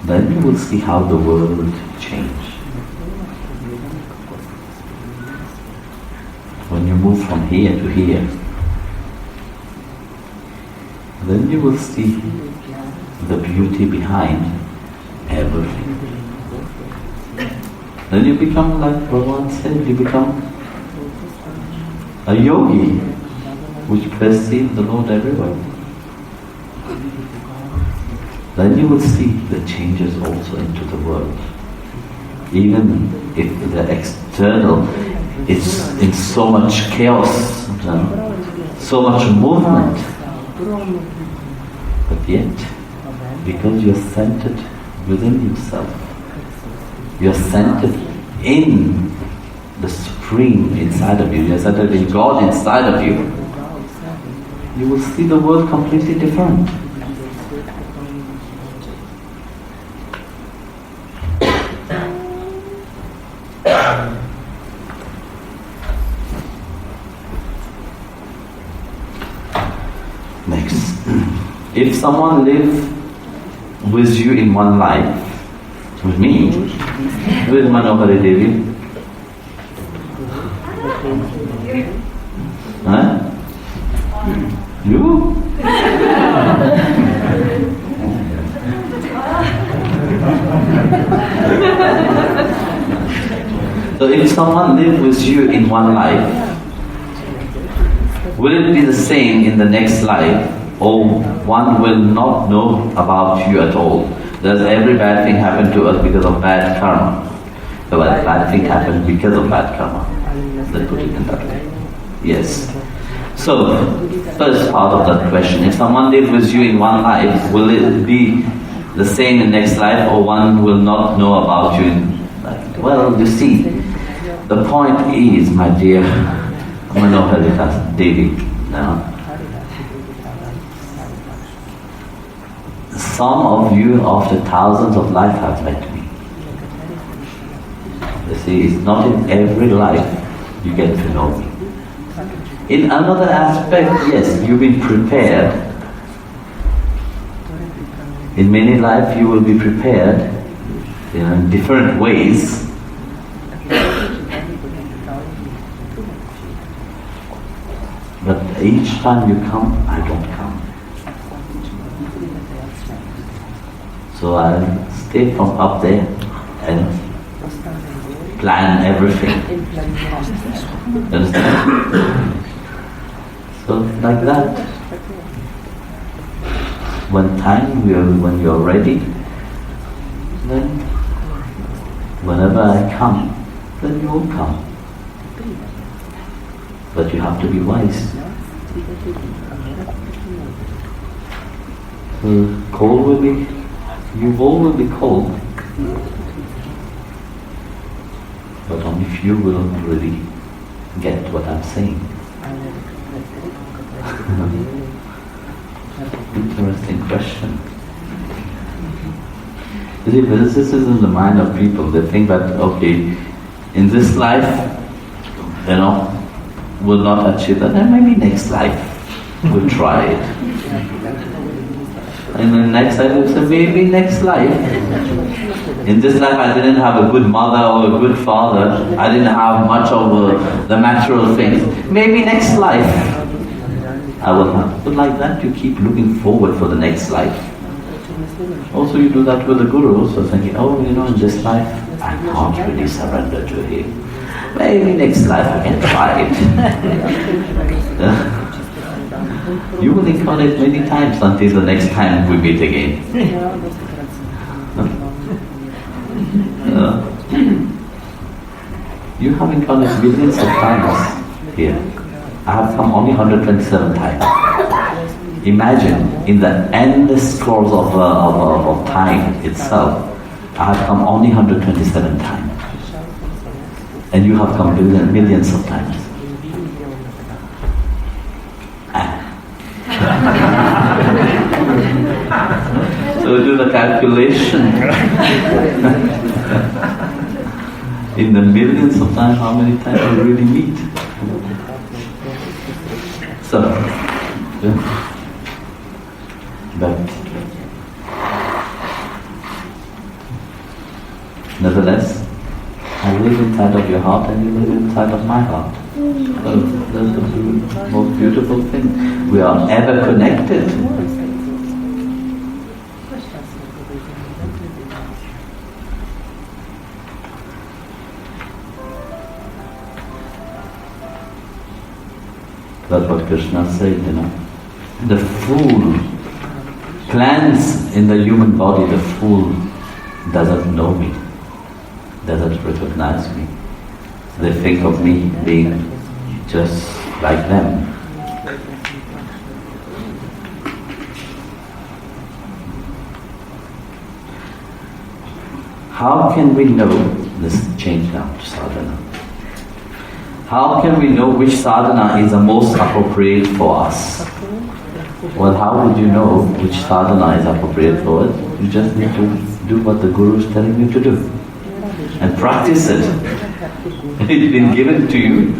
Then you will see how the world change. When you move from here to here, then you will see the beauty behind everything. Then you become, like Bhagavan said, you become a yogi which perceives the Lord everywhere. Then you will see the changes also into the world. Even if the external is in so much chaos, so much movement, but yet, because you're centered within yourself, you're centered in the Supreme inside of you, you're centered in God inside of you, you will see the world completely different. Next, if someone lives with you in one life, with me, with Manohari Devi, huh? You? So if someone lives with you in one life, Will it be the same in the next life, or one will not know about you at all? Does every bad thing happen to us because of bad karma? The bad thing happened because of bad karma. Let's put it in that way. Yes. So, first part of that question, if someone lives with you in one life, will it be the same in next life, or one will not know about you in life? Well, you see, the point is, my dear Manoharita Devi, now, some of you after thousands of lives have met me. You see, it's not in every life you get to know me. In another aspect, yes, you've been prepared. In many lives you will be prepared in different ways. But each time you come, I don't come. So I stay from up there and plan everything. Understand? So like that. When you're ready, then whenever I come, then you will come. But you have to be wise. Cold will be, you all will be cold. But only few will really get what I'm saying. Interesting question. You see, this is in the mind of people. They think that, okay, in this life, we'll not achieve that, and maybe next life we'll try it. And then next life we'll say, maybe next life. In this life I didn't have a good mother or a good father. I didn't have much of the material things. Maybe next life I will have. But like that you keep looking forward for the next life. Also you do that with the Guru, also thinking, in this life I can't really surrender to him. Maybe next life I can try it. You will incarnate many times until the next time we meet again. You have incarnated billions of times here. I have come only 127 times. Imagine, in the endless course of time itself, I have come only 127 times. And you have come millions of times. So do the calculation. In the millions of times, how many times we really meet? So, but nevertheless, I live inside of your heart and you live inside of my heart. So that's the most beautiful thing. We are ever connected. That's what Krishna said, The fool plants in the human body, the fool doesn't know me, doesn't recognize me. They think of me being just like them. How can we know, let's change now to sadhana. How can we know which sadhana is the most appropriate for us? Well, how would you know which sadhana is appropriate for us? You just need to do what the Guru is telling you to do. And practice it. It's been given to you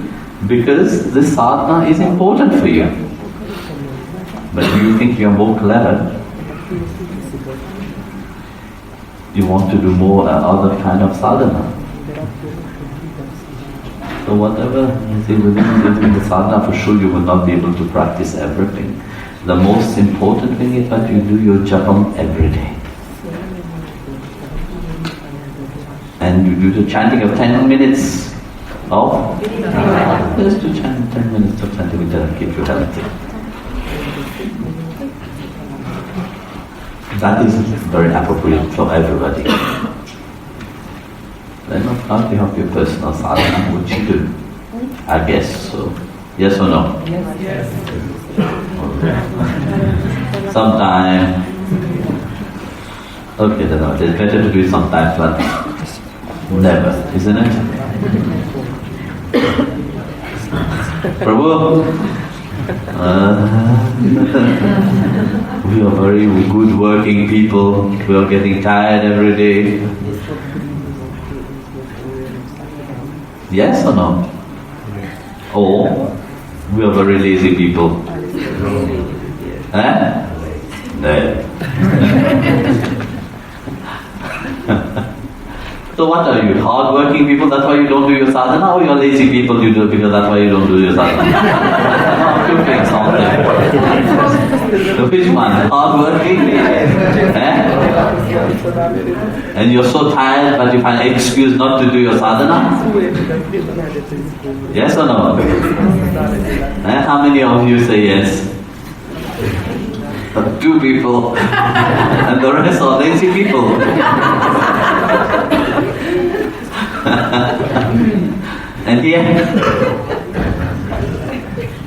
because this sadhana is important for you. But you think you're more clever. You want to do more other kind of sadhana. So whatever you see within the sadhana, for sure you will not be able to practice everything. The most important thing is that you do your japam every day. And you do the chanting of 10 minutes of? Just to chant 10 minutes of chanting which will keep you healthy. That is very appropriate for everybody. Then how do you have your personal sadhana, which you do? I guess so. Yes or no? Yes. Okay. Sometime. Okay, then it's better to do it sometimes than never, isn't it? Prabhu, we are very good working people. We are getting tired every day. Yes or no? Or we are very lazy people. Eh? No. So what are you? Hard-working people, that's why you don't do your sadhana, or you're lazy people, you do it because that's why you don't do your sadhana? You pick something. Which one? Hard-working? And you're so tired, but you find an excuse not to do your sadhana? Yes or no? How many of you say yes? 2 people, and the rest are lazy people. And here,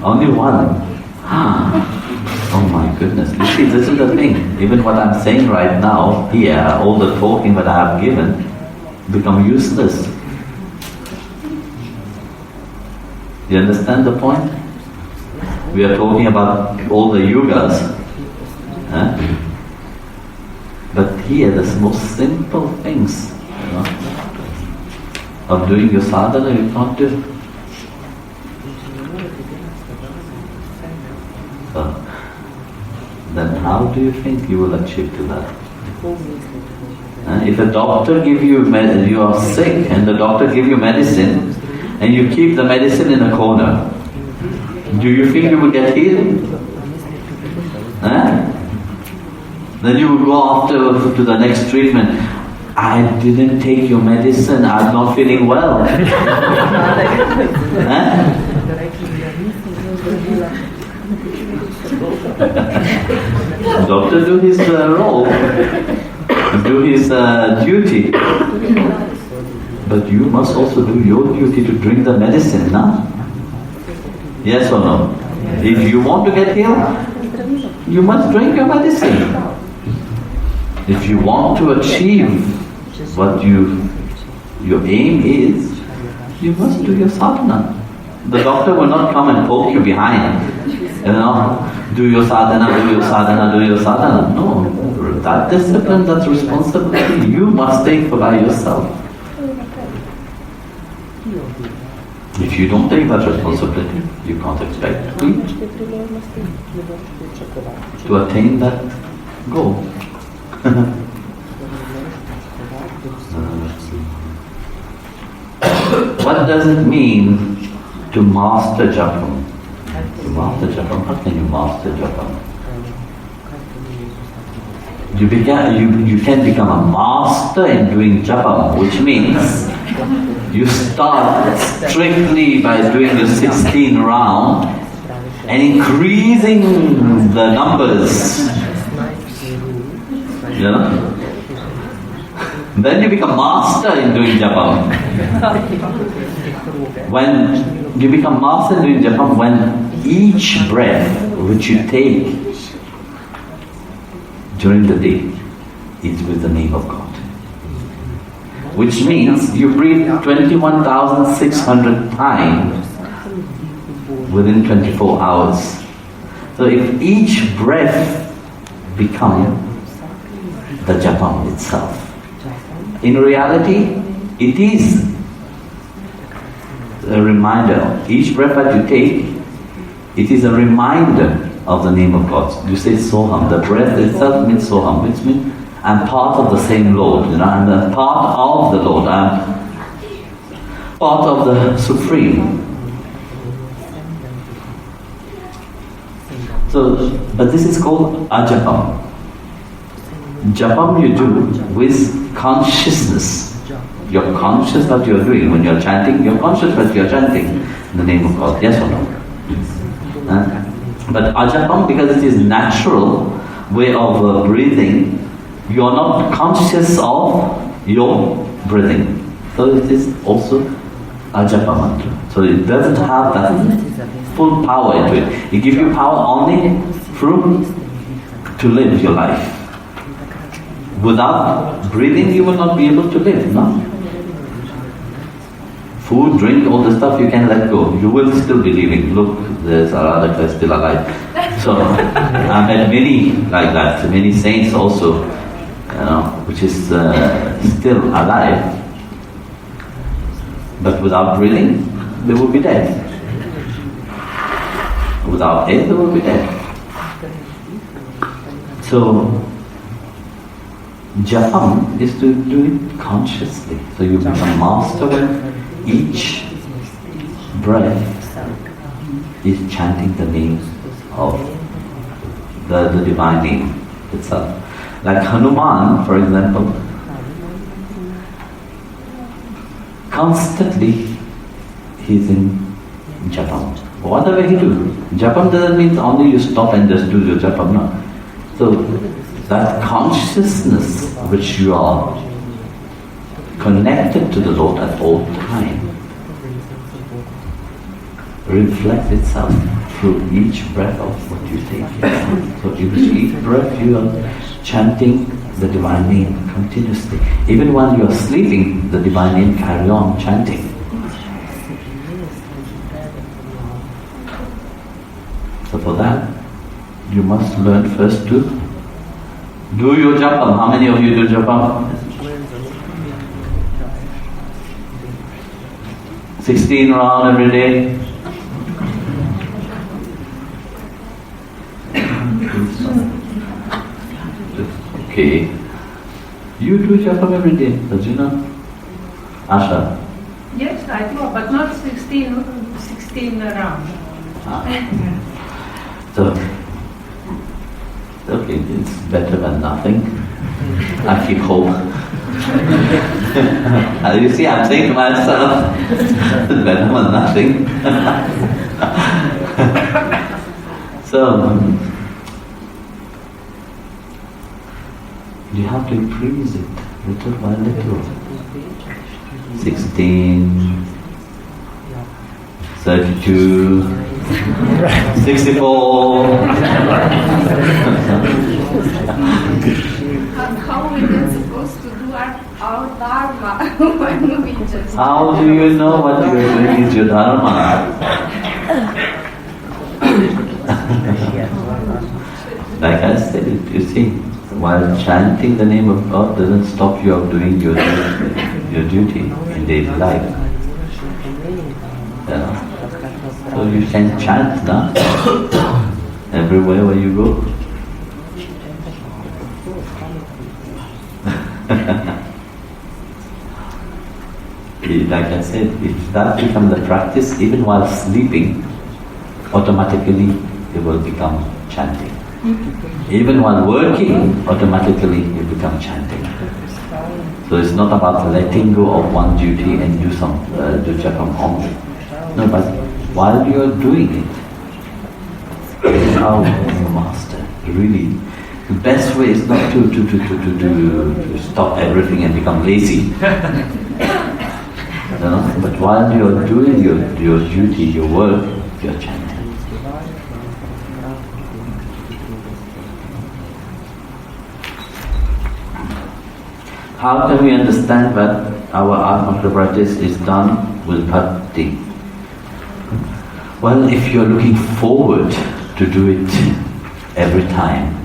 only one. Oh my goodness. You see, this is the thing. Even what I'm saying right now, here, all the talking that I have given, become useless. You understand the point? We are talking about all the yugas. But here, the most simple things, of doing your sadhana, you can't do. So, then how do you think you will achieve to that? If a doctor give you, you are sick and the doctor give you medicine and you keep the medicine in a corner, do you think you will get healed? Then you will go after to the next treatment. I didn't take your medicine, I'm not feeling well. Doctor do his role, do his duty. But you must also do your duty to drink the medicine, no? Yes or no? If you want to get healed, you must drink your medicine. If you want to achieve what your aim is, you must do your sadhana. The doctor will not come and poke you behind. Do your sadhana, do your sadhana, do your sadhana. No, that discipline, that responsibility, you must take by yourself. If you don't take that responsibility, you can't expect to attain that goal. What does it mean to master japam? To master japam, how can you master japam? You can become a master in doing japam, which means you start strictly by doing the 16 round and increasing the numbers. Then you become master in doing japam. When you become master in doing japam, when each breath which you take during the day is with the name of God. Which means you breathe 21,600 times within 24 hours. So if each breath becomes the japam itself. In reality, it is a reminder. Each breath that you take, it is a reminder of the name of God. You say Soham. The breath itself means Soham, which means I'm part of the same Lord. I'm a part of the Lord. I'm part of the Supreme. So, but this is called ajapam. Japam you do with consciousness You're conscious what you're doing. When you're chanting, you're conscious what you're chanting in the name of God. Yes or no? But ajapam, because it is natural way of breathing, you are not conscious of your breathing. So it is also ajapa mantra. So it doesn't have that full power into it. It gives you power only through to live your life. Without breathing, you will not be able to live, no? Food, drink, all the stuff you can let go. You will still be living. Look, there's Aradhaka still alive. So I met many like that, many saints also, which is still alive. But without breathing, they will be dead. Without air, they will be dead. So japam is to do it consciously. So you become master when each breath is chanting the name of the divine name itself. Like Hanuman, for example, constantly he's in japam. Whatever he do, japam doesn't mean only you stop and just do your japam, no. So that consciousness which you are connected to the Lord at all time reflects itself through each breath of what you take. So with each breath you are chanting the divine name continuously. Even when you are sleeping, the divine name carry on chanting. So for that, you must learn first to do your japam. How many of you do japam? 16 rounds every day. Okay. You do japam every day, Rajina? Asha? Yes, I do, but not 16 rounds. So, okay, it's better than nothing. I keep hope. You see, I'm saying to myself, it's better than nothing. So, you have to increase it little by little. 16, 32, 64. How we are supposed to do our dharma when we just... How do you know what you are doing is your dharma? Like I said, you see, while chanting the name of God doesn't stop you of doing your duty in daily life. So you can chant now, everywhere where you go. Like I said, if that becomes the practice, even while sleeping, automatically it will become chanting. Even while working, automatically you become chanting. So it's not about letting go of one duty and do japam only. No, but while you are doing it, this is how you master. Really, the best way is not to stop everything and become lazy. But while you are doing your duty, your work, you are chanting. How can we understand that our Atma practice is done with bhakti? Well, if you're looking forward to do it every time,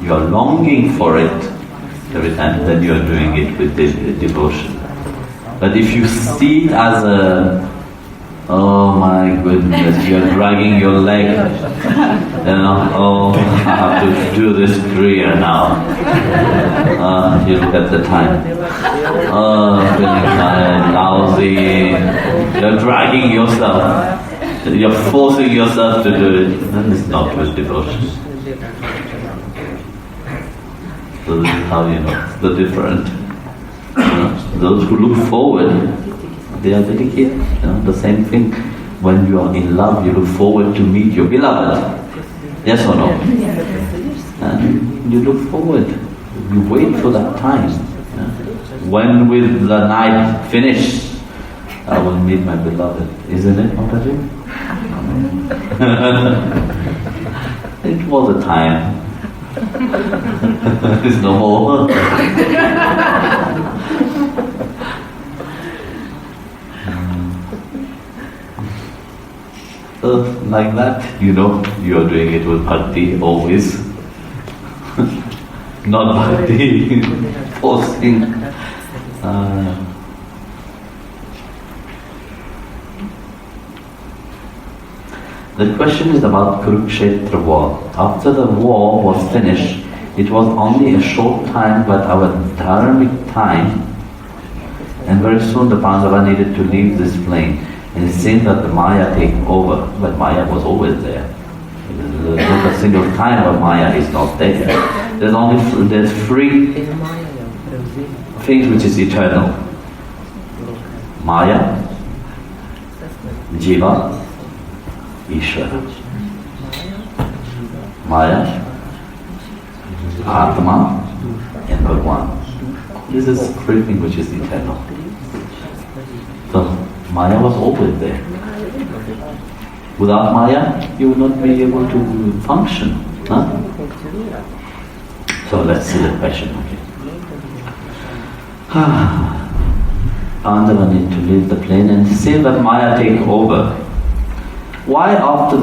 you're longing for it every time, then you're doing it with devotion. But if you see it as oh my goodness, you're dragging your leg, oh, I have to do this Kriya now. You look at the time. Oh, feeling tired, lousy. You're dragging yourself. You're forcing yourself to do it. Then it's not with devotion. So this is how you know the different. those who look forward, they are dedicated. The same thing, when you are in love, you look forward to meet your beloved. Yes or no? And you look forward, you wait for that time. When will the night finish? I will meet my beloved. Isn't it, Mataji? It was a time. It's no more. Like that, you are doing it with bhakti always. Not bhakti, forcing. The question is about Kurukshetra war. After the war was finished, it was only a short time, but our dharmic time, and very soon the Pandava needed to leave this plane. And it seemed that the Maya take over, but Maya was always there. There's not a single time where Maya is not there. There's three things which is eternal: Maya, Jiva, Ishvara. Maya, Atma, and Bhagwan. This is three things which is eternal. So Maya was always there. Without Maya, you would not be able to function. Huh? So let's see the question. Pandava need to leave the plane and see that Maya take over. Why after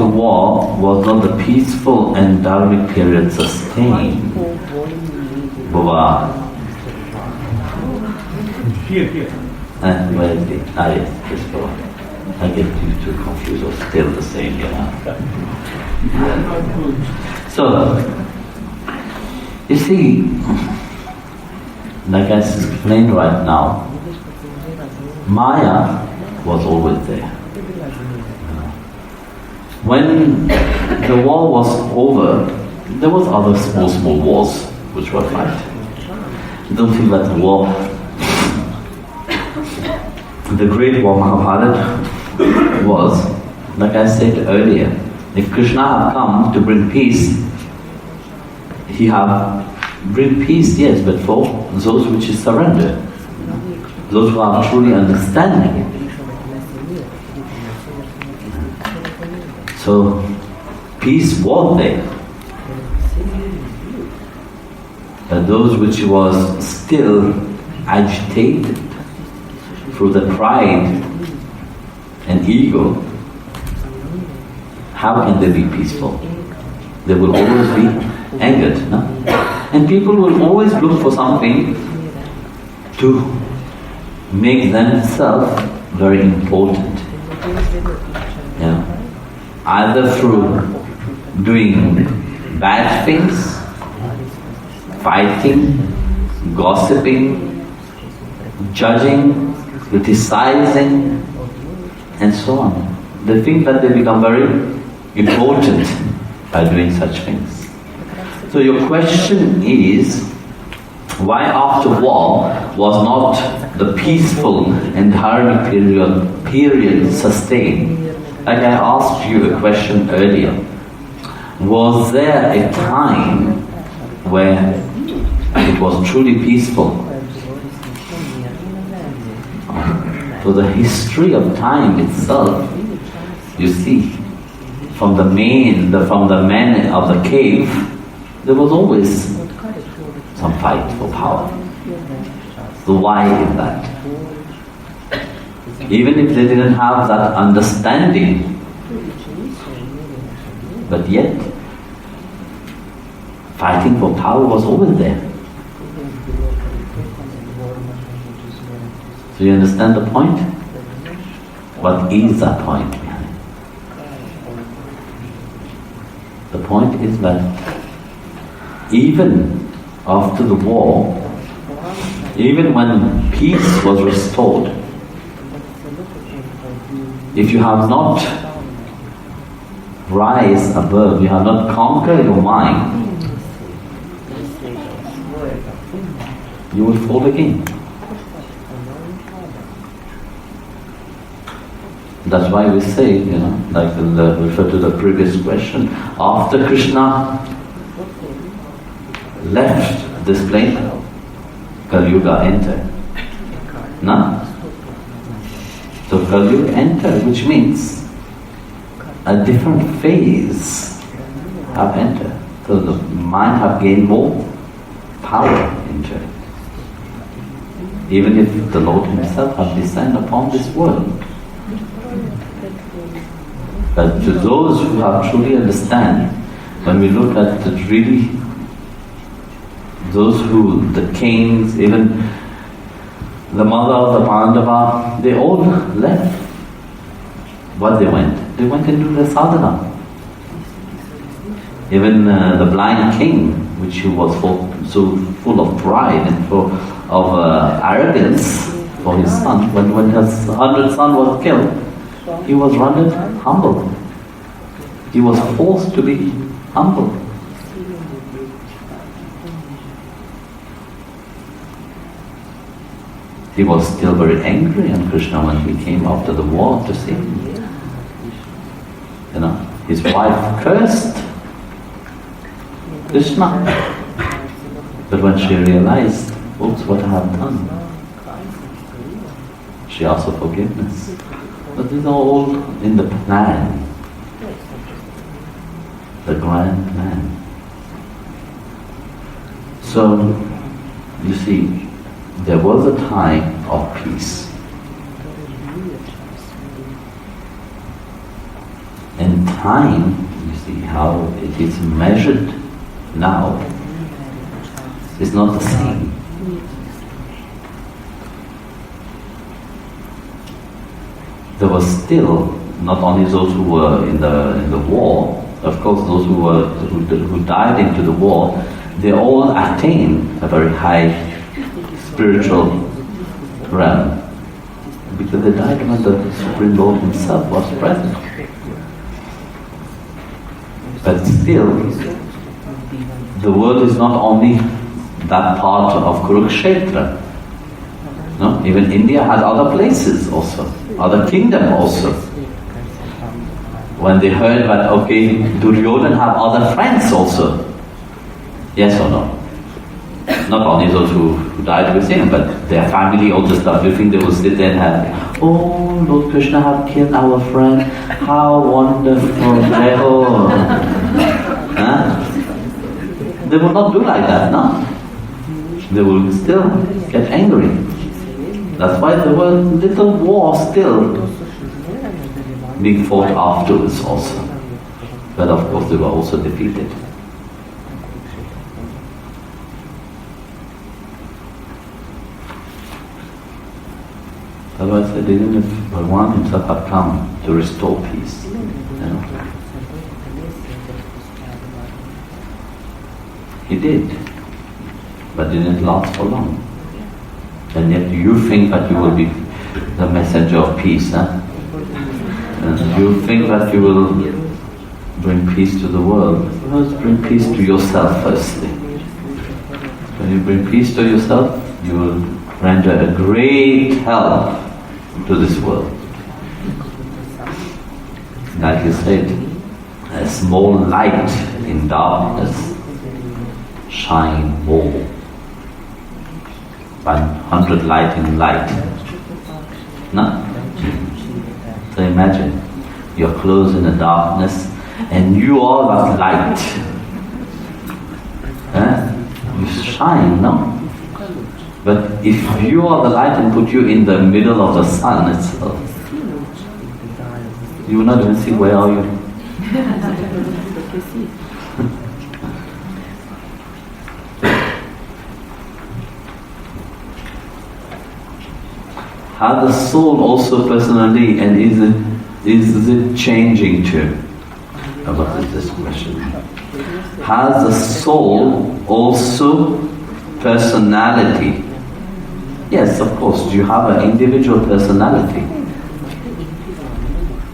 war was not the peaceful and dharmic period sustained? Bhava. Here. And where is the? Yes, this Bhava. I get you two confused, or still the same, So, you see, like I explained right now, Maya was always there. When the war was over, there was other small wars which were fight. I don't think that the war, the great war Mahabharata was, like I said earlier, if Krishna had come to bring peace, he had bring peace, yes, but for those which is surrender, those who are truly understanding. So, peace was there. But those which was still agitated through the pride and ego, how can they be peaceful? They will always be angered, no? And people will always look for something to make themselves very important. Yeah. Either through doing bad things, fighting, gossiping, judging, criticizing, and so on. They think that they become very important by doing such things. So your question is, why after war was not the peaceful and dharmic period sustained? Like I asked you a question earlier, was there a time where it was truly peaceful? So the history of time itself, you see, from the men of the cave, there was always some fight for power. So why is that? Even if they didn't have that understanding, but yet fighting for power was always there. So you understand the point? What is that point behind? The point is that even after the war, even when peace was restored, if you have not rise above, you have not conquered your mind, you will fall again. That's why we say, like refer to the previous question, after Krishna left this plane, Kali Yuga entered. No? So Kali Yuga entered, which means a different phase have entered. So the mind have gained more power into it. Even if the Lord Himself have descended upon this world. But to those who have truly understand, when we look at the really, those who, the kings, even the mother of the Pandava, they all left. What they went? They went into the sadhana. Even the blind king, which he was so full of pride and of arrogance for his son, when his 100th son was killed, he was rendered humble. He was forced to be humble. He was still very angry on Krishna when he came after the war to see him. His wife cursed Krishna. But when she realized, oops, what I have done, she asked for forgiveness. But these are all in the plan, the grand plan. So, you see, there was a time of peace. And time, you see how it is measured now, is not the same. There was still not only those who were in the war, of course those who died into the war, they all attained a very high spiritual realm because they died when the Supreme Lord Himself was present. But still, the world is not only that part of Kurukshetra. No? Even India has other places also, other kingdom also. When they heard that, okay, Duryodhana have other friends also. Yes or no? Not only those who died with him, but their family, all the stuff. You think they will sit there and have, oh, Lord Krishna have killed our friend, how wonderful, oh. Huh? They will not do like that, no? They will still get angry. That's why there were little wars still being fought afterwards also. But of course they were also defeated. Otherwise, even if Bhagavan Himself had come to restore peace, He did, but didn't last for long. And yet you think that you will be the messenger of peace, huh? And you think that you will bring peace to the world. First, bring peace to yourself firstly. When you bring peace to yourself, you will render a great help to this world. Like you said, a small light in darkness shine more. 100 light in light. No? So imagine, you're close in the darkness and you are that light. You shine, no? But if you are the light and put you in the middle of the sun itself, you will not even see where are you. How the soul also personally, and is it changing too? What is this question? Has the soul also personality? Yes, of course, you have an individual personality.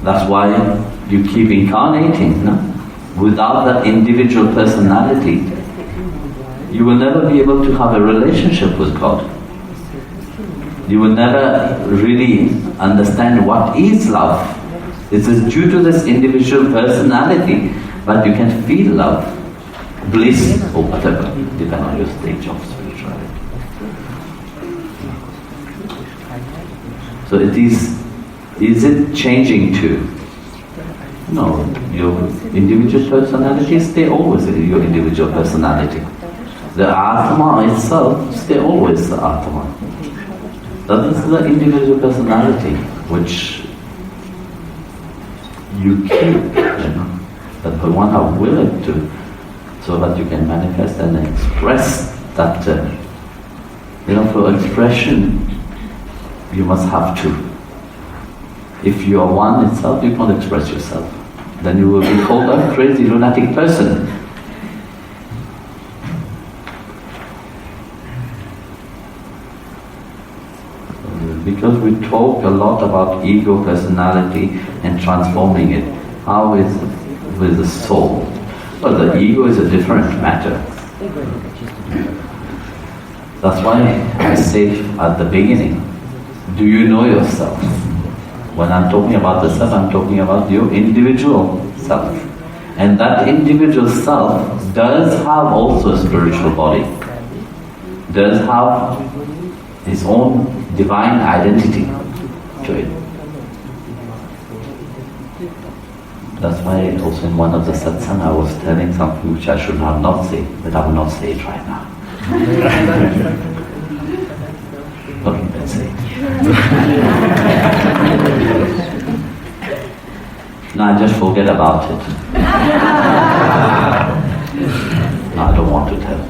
That's why you keep incarnating, no? Without that individual personality, you will never be able to have a relationship with God. You will never really understand what is love. This is due to this individual personality, but you can feel love, bliss, or whatever, depending on your stage of spirituality. So is it changing too? No, your individual personality stay always your individual personality. The Atma itself stay always the Atma. That is the individual personality which you keep, that Bhagavan have willed to, so that you can manifest and express that. For expression, you must have two. If you are one itself, you can't express yourself. Then you will be called a crazy lunatic person. Because we talk a lot about ego, personality and transforming it. How is it with the soul? Well, the ego is a different matter. That's why I say at the beginning, do you know yourself? When I'm talking about the self, I'm talking about your individual self. And that individual self does have also a spiritual body, does have his own divine identity to it. That's why also in one of the satsang I was telling something which I should have not said, but I will not say it right now. But let's say it. No, I just forget about it. No, I don't want to tell.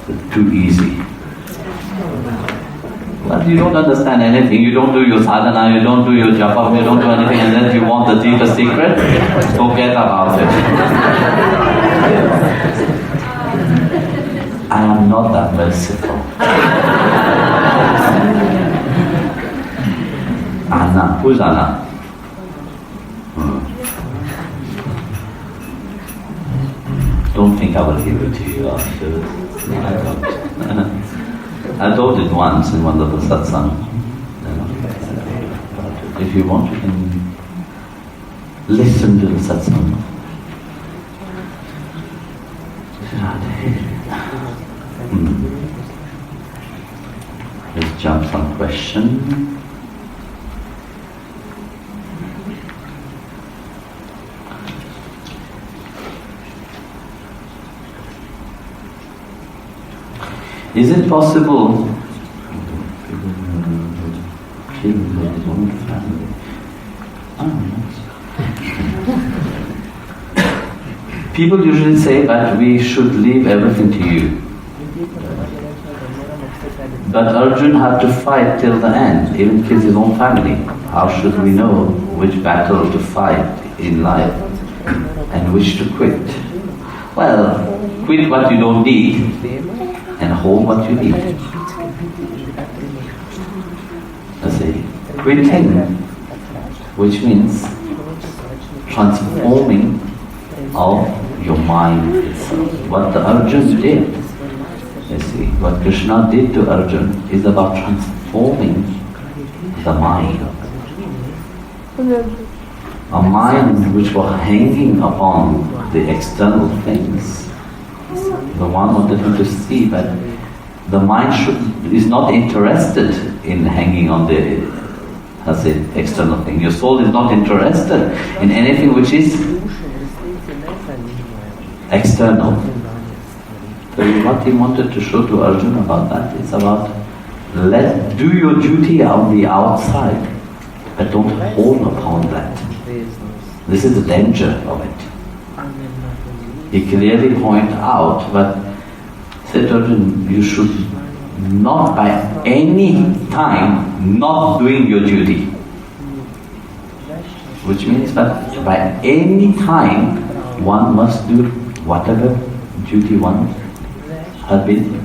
It's too easy. Well, you don't understand anything. You don't do your sadhana, you don't do your japa, you don't do anything, and then you want the deeper secret? Forget about it. I am not that merciful. Anna. Who's Anna? Don't think I will give it to you afterwards. No, I don't. I told it once in one of the satsang. If you want, you can listen to the satsang. Let's jump some question. Is it possible people usually say that we should leave everything to you. But Arjun had to fight till the end, even kill his own family. How should we know which battle to fight in life and which to quit? Well, quit what you don't need and hold what you need. Let's see, quitting, which means transforming of your mind itself. What the Arjun did, you see, what Krishna did to Arjun is about transforming the mind. A mind which was hanging upon the external things. The one wanted him to see that the mind is not interested in hanging on the external thing. Your soul is not interested in anything which is external. So what he wanted to show to Arjuna about that is about do your duty on the outside, but don't hold upon that. This is the danger of it. He clearly points out that you should not by any time not doing your duty. Which means that by any time one must do whatever duty one has been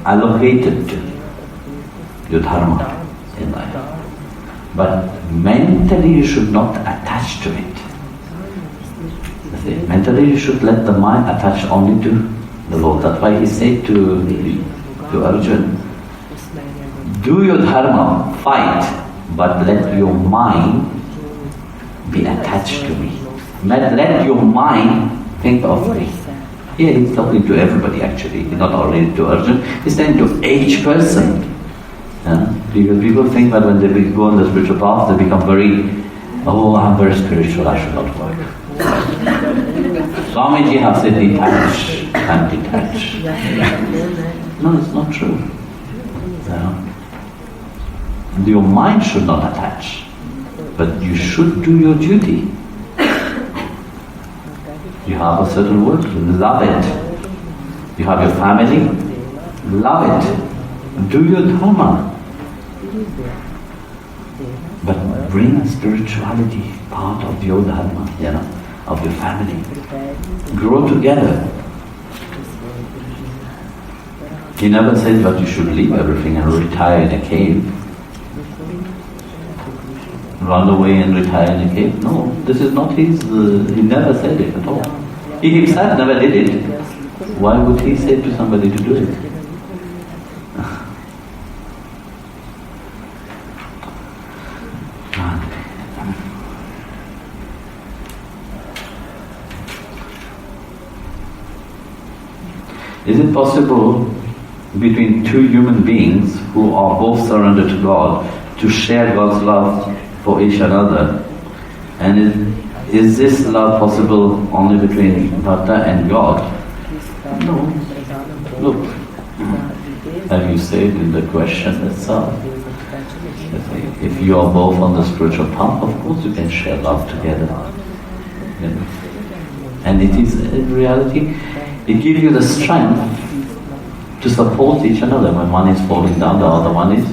allocated to, your dharma in life. But mentally you should not attach to it. Mentally you should let the mind attach only to the Lord. That's why he said to Arjun, Do your dharma, fight, but let your mind be attached to me. Let your mind think of me. Here he's talking to everybody actually, not only to Arjuna, he's saying to each person. Because people think that when they go on the spiritual path, they become very, I'm very spiritual, I should not work. Swamiji has said detach and detach. No, it's not true. Your mind should not attach, but you should do your duty. You have a certain work, love it. You have your family, love it. Do your dharma. But bring spirituality part of your dharma, of your family. Grow together. He never said that you should leave everything and retire in a cave. Run away and retire in a cave. No, this is not his, he never said it at all. He himself never did it. Why would he say to somebody to do it? Is it possible between two human beings who are both surrendered to God to share God's love for each another? And is this love possible only between Bhakta and God? No. Look, as you said in the question itself, if you are both on the spiritual path, of course you can share love together. And it is, in reality, it gives you the strength to support each another. When one is falling down, the other one is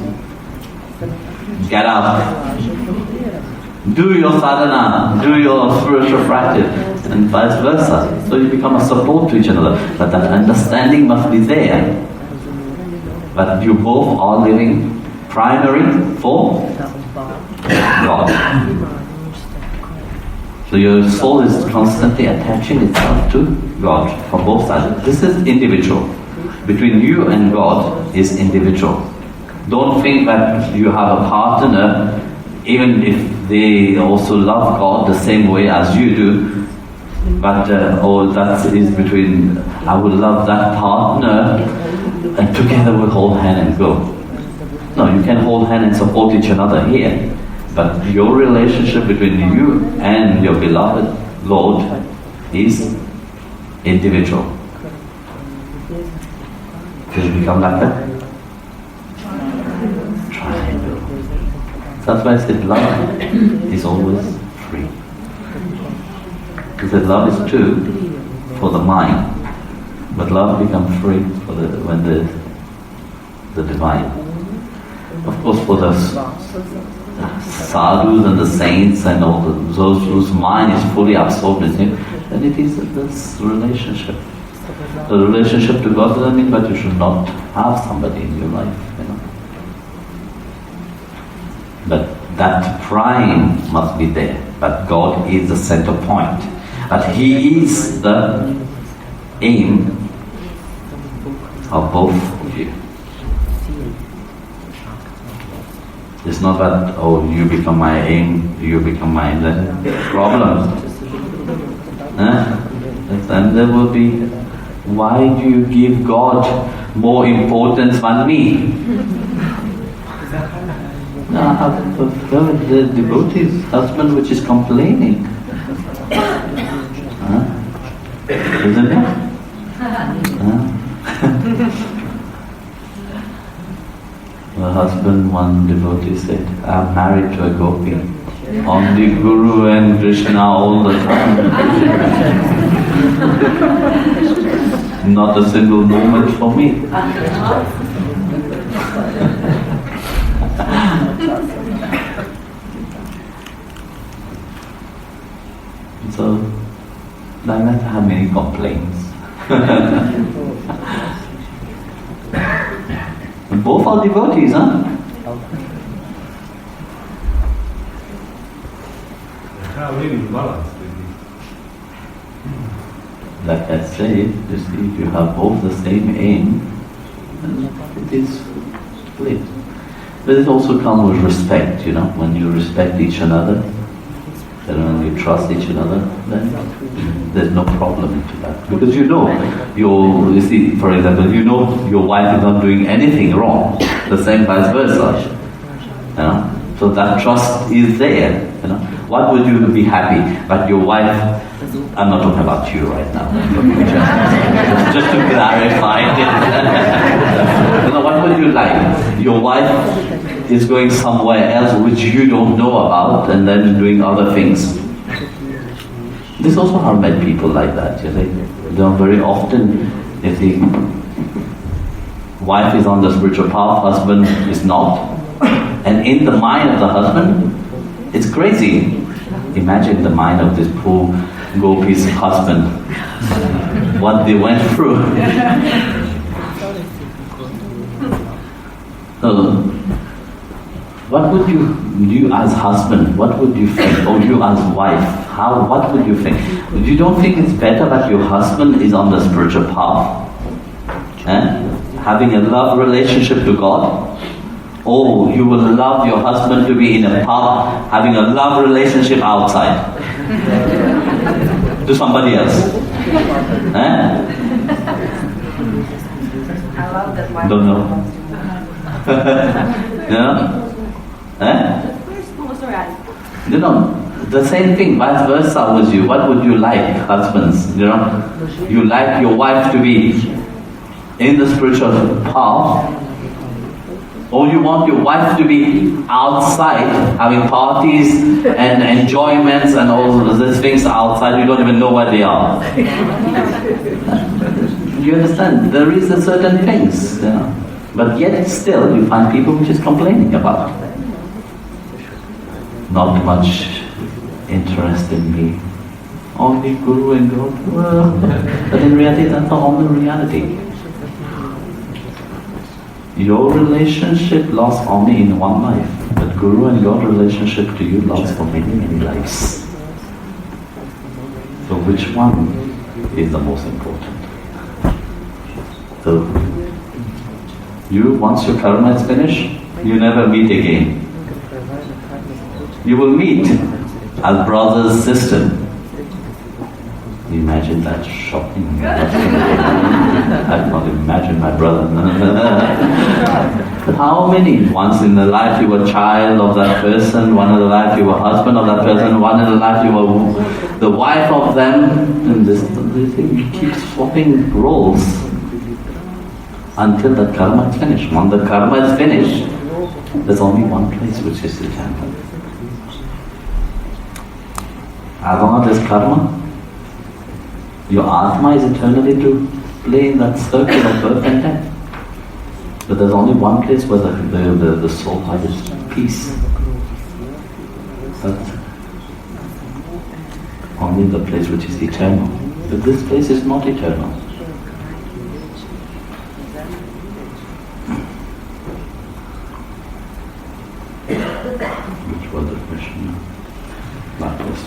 get up. Do your sadhana, do your spiritual practice, and vice versa. So you become a support to each other. But that understanding must be there. But you both are living primary for God. So your soul is constantly attaching itself to God from both sides. This is individual. Between you and God is individual. Don't think that you have a partner, even if they also love God the same way as you do, but that is between, I would love that partner, and together we'll hold hand and go. No, you can hold hand and support each another here, but your relationship between you and your beloved Lord is individual. Does it become like that? Triangle. That's why I said love is always free. Because love is true for the mind, but love becomes free when the divine. Of course, for the sadhus and the saints and all those whose mind is fully absorbed in Him, then it is this relationship. The relationship to God doesn't mean that you should not have somebody in your life, But that prime must be there. But God is the center point. But He is the aim of both of you. It's not that, you become my aim, you become my problem. And there will be, why do you give God more importance than me? No, I have the devotee's husband which is complaining. Isn't it? The husband, one devotee said, I'm married to a gopi. Only Guru and Krishna all the time. Not a single moment for me. So, no matter how many complaints. Both are devotees, How living balance with Like I said, you see, if you have both the same aim, then it is split. But it also comes with respect, when you respect each another, and when you trust each other, then there's no problem into that. Because you see, for example, your wife is not doing anything wrong, the same vice versa. So that trust is there. What would you be happy? But your wife, I'm not talking about you right now. Just to clarify. What would you like? Your wife is going somewhere else which you don't know about and then doing other things. This also have met people like that. Very often, if the wife is on the spiritual path, husband is not. And in the mind of the husband, it's crazy. Imagine the mind of this poor Gopi's husband, what they went through. So, what would you as husband, what would you think? Or you as wife, what would you think? You don't think it's better that your husband is on the spiritual path? Having a love relationship to God? Or you will love your husband to be in a pub, having a love relationship outside to somebody else. I love that my Don't know. The same thing, vice versa with you. What would you like, husbands? You like your wife to be in the spiritual path, or you want your wife to be outside, having parties and enjoyments and all of these things outside, you don't even know where they are. You understand? There is a certain things, but yet still you find people which is complaining about. Not much interest in me. Only Guru and God. Well, but in reality that's not only reality. Your relationship lasts only in one life, but Guru and God relationship to you lasts for many, many lives. So which one is the most important? So, once your karma is finished, you never meet again. You will meet as brothers, sisters. Imagine that shocking. I can't imagine my brother. But how many? Once in the life you were a child of that person, one in the life you were husband of that person, one in the life you were the wife of them, and this thing keeps swapping roles until the karma is finished. When the karma is finished, there's only one place, which is the temple. As long as there's karma, your Atma is eternally to play in that circle of birth and death. But there's only one place where the soul has peace. That's only the place which is eternal. But this place is not eternal. Which was the question? That was.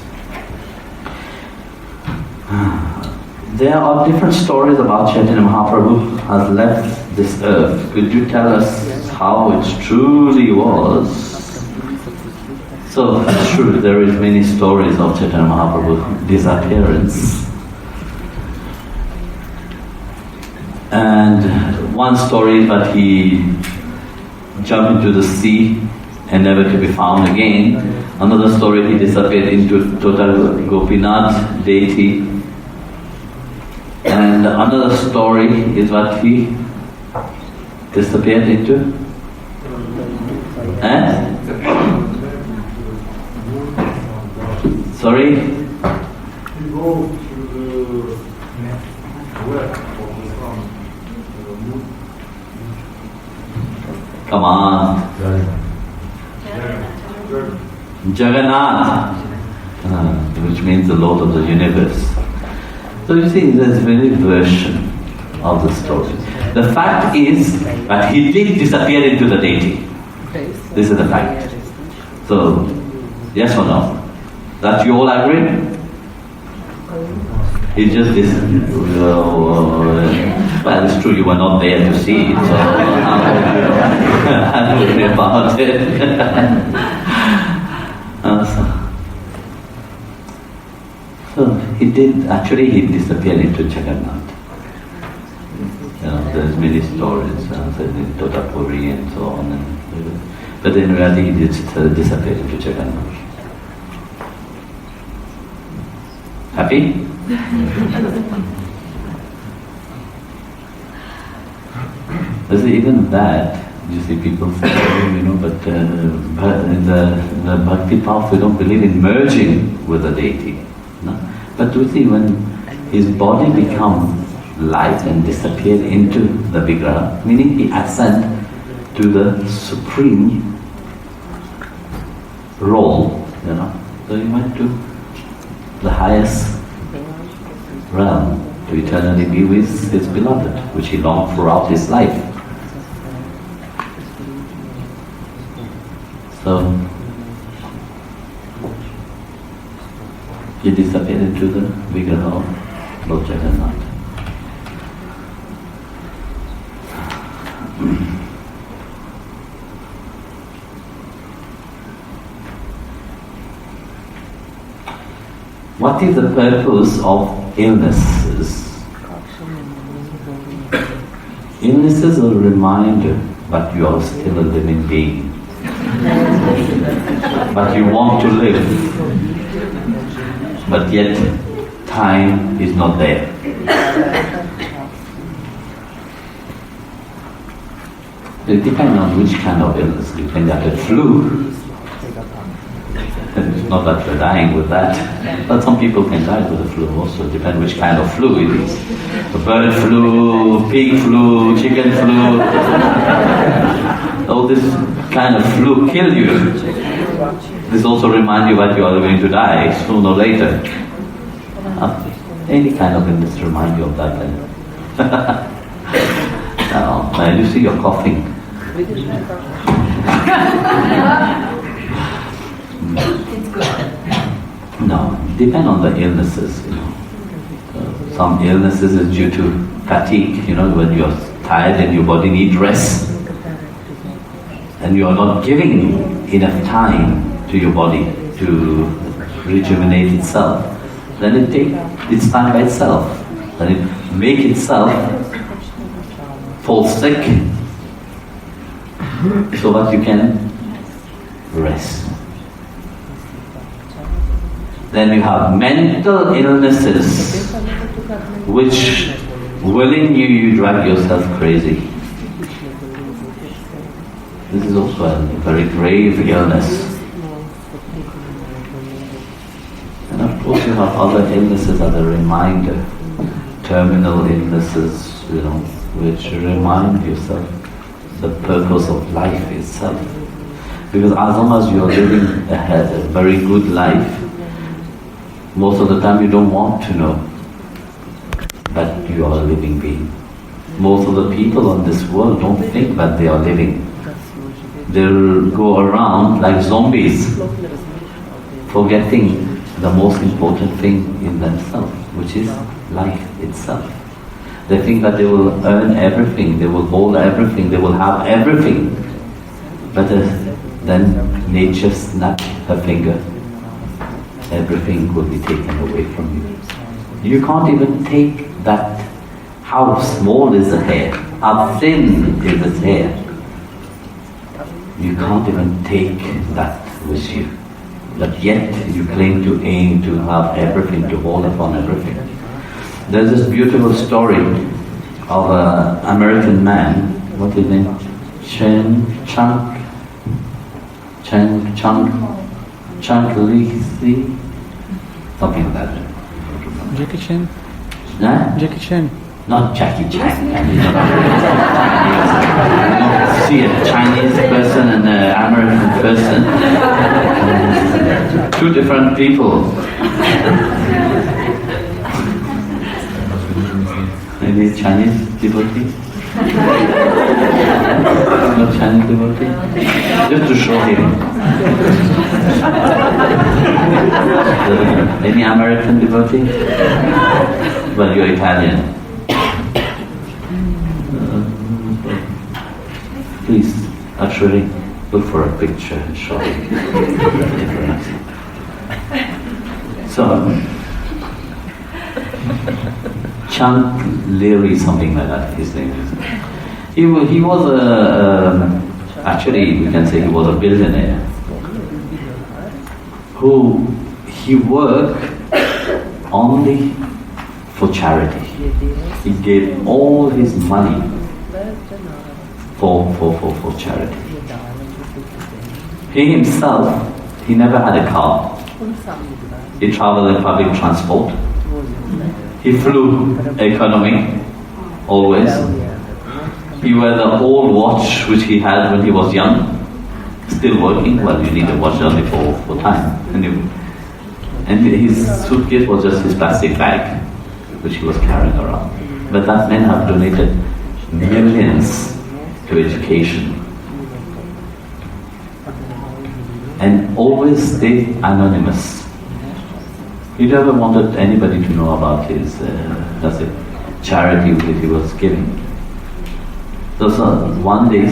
There are different stories about Chaitanya Mahaprabhu has left this earth. Could you tell us how it truly was? So, it's true, there is many stories of Chaitanya Mahaprabhu's disappearance. And one story is that he jumped into the sea and never to be found again. Another story, he disappeared into total Gopinath deity. And another story is what he disappeared into. Sorry? You go to the west of the sun. Come on. Jagannath. Which means the Lord of the universe. So you see, there's many versions of the story. The fact is that he did disappear into the deity. This is the fact. So, yes or no? That you all agree? He just disappeared. Well, it's true you were not there to see it, so I don't worry about he disappeared into Jagannath. There's many stories, said in Totapuri and so on. But in reality he disappeared into Jagannath. Happy? Even that, you see people say, but in the bhakti path we don't believe in merging with the deity. No? But you see, when his body becomes light and disappeared into the vigraha, meaning he ascended to the supreme role, So he went to the highest realm to eternally be with his beloved, which he longed throughout his life. So he disappeared into the vigraha of Lord Jagannath. What is the purpose of illnesses? Illnesses are a reminder, but you are still a living being. But you want to live, but yet time is not there. It depends on which kind of illness. You can get a flu. It's not that you're dying with that, but some people can die with the flu also. It depends which kind of flu it is. The bird flu, pig flu, chicken flu. All this kind of flu kill you. This also reminds you that you are going to die sooner or later. Any kind of illness reminds you of that. Now you see you're coughing. No, depend on the illnesses. Some illnesses is due to fatigue. When you're tired and your body needs rest, and you are not giving enough time to your body to rejuvenate itself, then it takes its time by itself. Then it make itself fall sick, so that you can rest. Then you have mental illnesses, which willing you drag yourself crazy. This is also a very grave illness. And of course you have other illnesses as a reminder, terminal illnesses, which remind yourself the purpose of life itself. Because as long as you are living a very good life, most of the time you don't want to know that you are a living being. Most of the people on this world don't think that they are living. They'll go around like zombies, forgetting the most important thing in themselves, which is life itself. They think that they will earn everything, they will hold everything, they will have everything. But then nature snaps her finger. Everything will be taken away from you. You can't even take that. How small is the hair? How thin is its hair? You can't even take that with you. But yet you claim to aim to have everything, to hold upon everything. There's this beautiful story of an American man, what is his name? Chunk Lee, something like that. Jackie Chan? Huh? Jackie Chan. Not Jackie Chan. You see a Chinese person and an American person. Two different people. Maybe Chinese devotee? Not Chinese devotee? Just to show him. Any American devotee? Well, you're Italian. Please, actually, look for a picture and show him the difference. So, Leary, something like that, his name is. He was actually we can say he was a billionaire who he worked only for charity. He gave all his money for charity. He himself, he never had a car. He traveled in public transport. He flew economy, always. He wore the old watch which he had when he was young, still working. Well, you need a watch only for time. And his suitcase was just his plastic bag, which he was carrying around. But that men have donated millions to education. And always stayed anonymous. He never wanted anybody to know about his charity that he was giving. So one day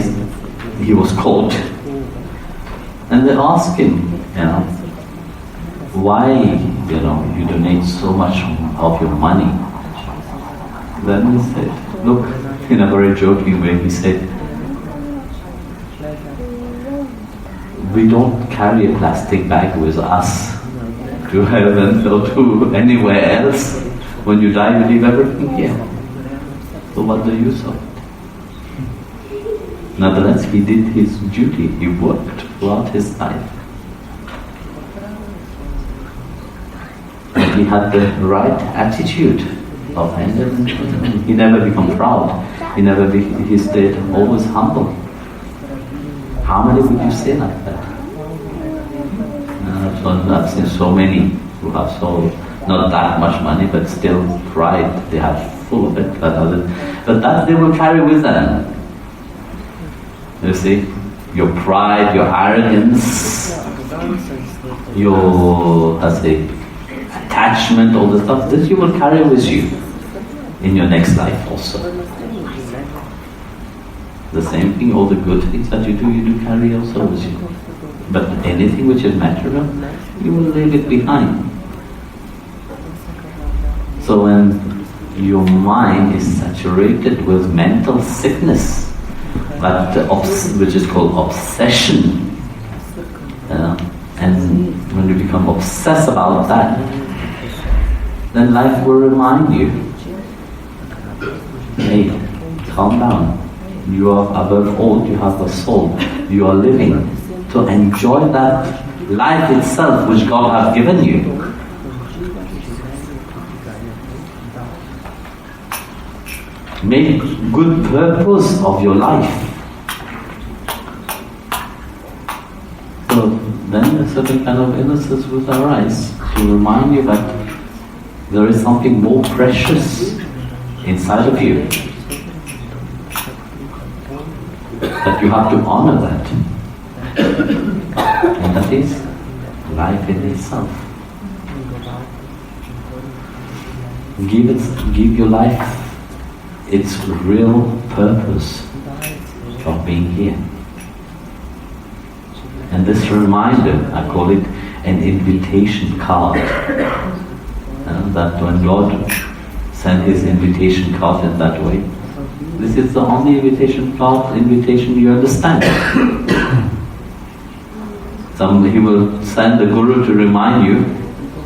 he was caught, and they asked him, why you donate so much of your money? Then he said, look, in a very joking way, he said, we don't carry a plastic bag with us to heaven or to anywhere else. When you die, you leave everything here. So what's the use of it? Nonetheless, he did his duty. He worked throughout his life. And he had the right attitude of him. He never became proud. He stayed always humble. How many would you say like that? I've seen so many who have not that much money, but still pride. They have full of it. But that they will carry with them. You see, your pride, your arrogance, your attachment, all the stuff. This you will carry with you in your next life also. The same thing, all the good things that you do carry also with you. But anything which is material, you will leave it behind. So when your mind is saturated with mental sickness, which is called obsession, and when you become obsessed about that, then life will remind you, hey, calm down. You are above all, you have a soul. You are living to enjoy that life itself which God has given you. Make good purpose of your life. So then a certain kind of innocence will arise to remind you that there is something more precious inside of you. That you have to honor that. And that is life in itself. Give your life its real purpose of being here. And this reminder, I call it an invitation card. That when God sent His invitation card in that way, this is the only invitation you understand. He will send the Guru to remind you,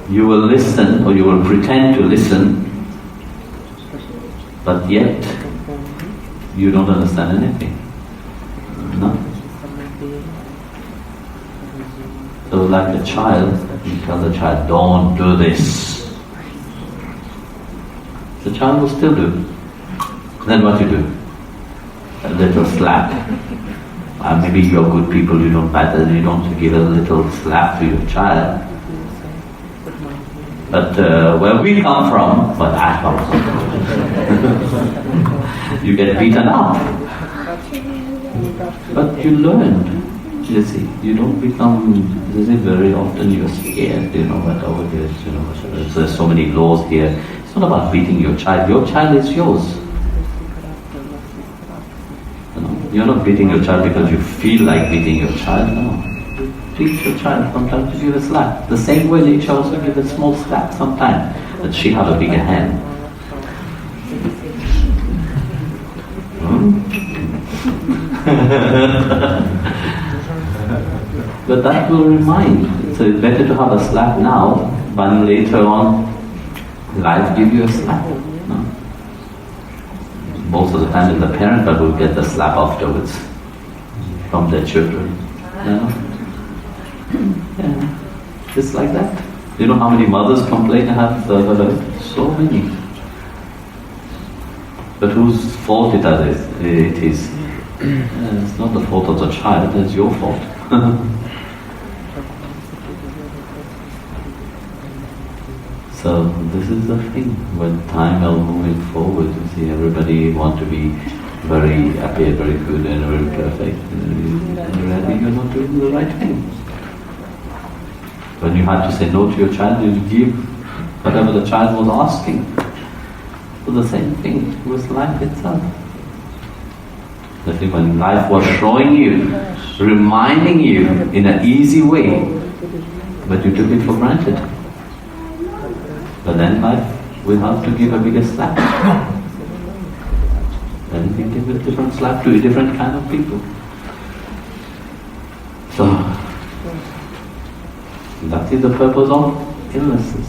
you will listen or you will pretend to listen, but yet you don't understand anything. No? So like a child, you tell the child, don't do this. The child will still do. Then what you do? A little slap. Maybe you're good people, you don't matter, you don't give a little slap to your child. But where we come from, you get beaten up. But you learn. You see, you don't become, very often you're scared, but over here, there's so many laws here. It's not about beating your child. Your child is yours. You're not beating your child because you feel like beating your child. No. Teach your child sometimes to give a slap. The same way nature also gives a small slap sometimes, but she has a bigger hand. But that will remind. So it's better to have a slap now than later on life give you a slap. No? Most of the time it's the parent that will get the slap afterwards from their children. Yeah. It's like that. You know how many mothers complain? I have so many. But whose fault it is? It's not the fault of the child, it's your fault. So this is the thing. When time is moving forward, you see everybody want to be very happy, very good and very perfect. And really you're not doing the right thing. When you had to say no to your child, you give whatever the child was asking. So the same thing with life itself. I think when life was showing you, reminding you in an easy way, but you took it for granted. But then life will have to give a bigger slap. Then we give a different slap to a different kind of people. So, that is the purpose of illnesses.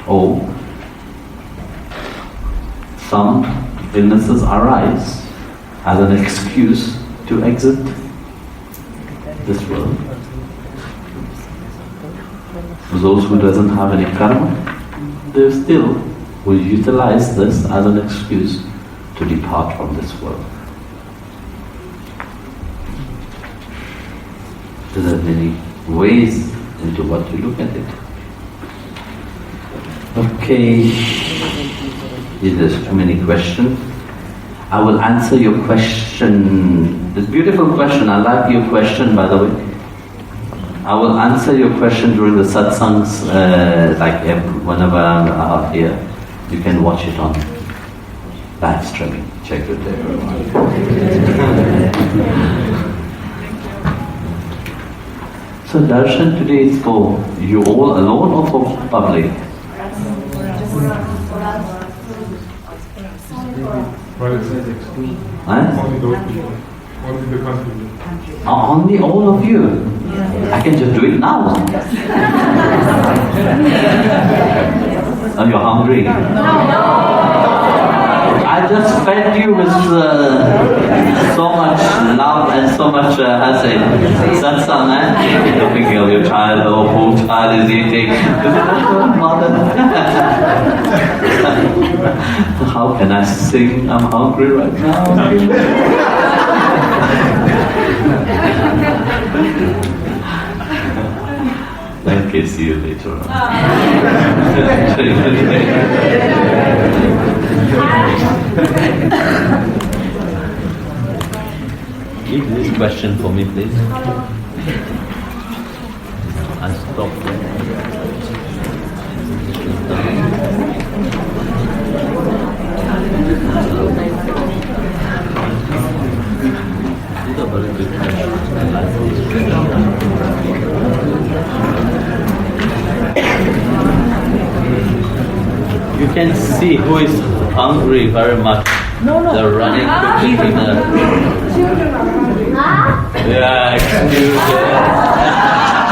Or, some illnesses arise as an excuse to exit this world. Those who doesn't have any karma, they still will utilize this as an excuse to depart from this world. There are many ways into what you look at it. Okay, there's too many questions. I will answer your question. This beautiful question, I like your question by the way. I will answer your question during the satsangs, whenever I'm out here. You can watch it on live streaming. Check it there. So darshan today is for you all alone or for public? Only those people. Only the country. Only all of you? I can just do it now. Are you hungry? No. I just fed you with so much love and so much satsang. You're thinking of your child, oh, poor child is eating. Mother. How can I sing? I'm hungry right now. Okay, see you later on. Keep this question for me, please. I stop there. These are very good questions. I like these questions. You can see who is hungry very much. They're running quickly. Yeah, excuse me.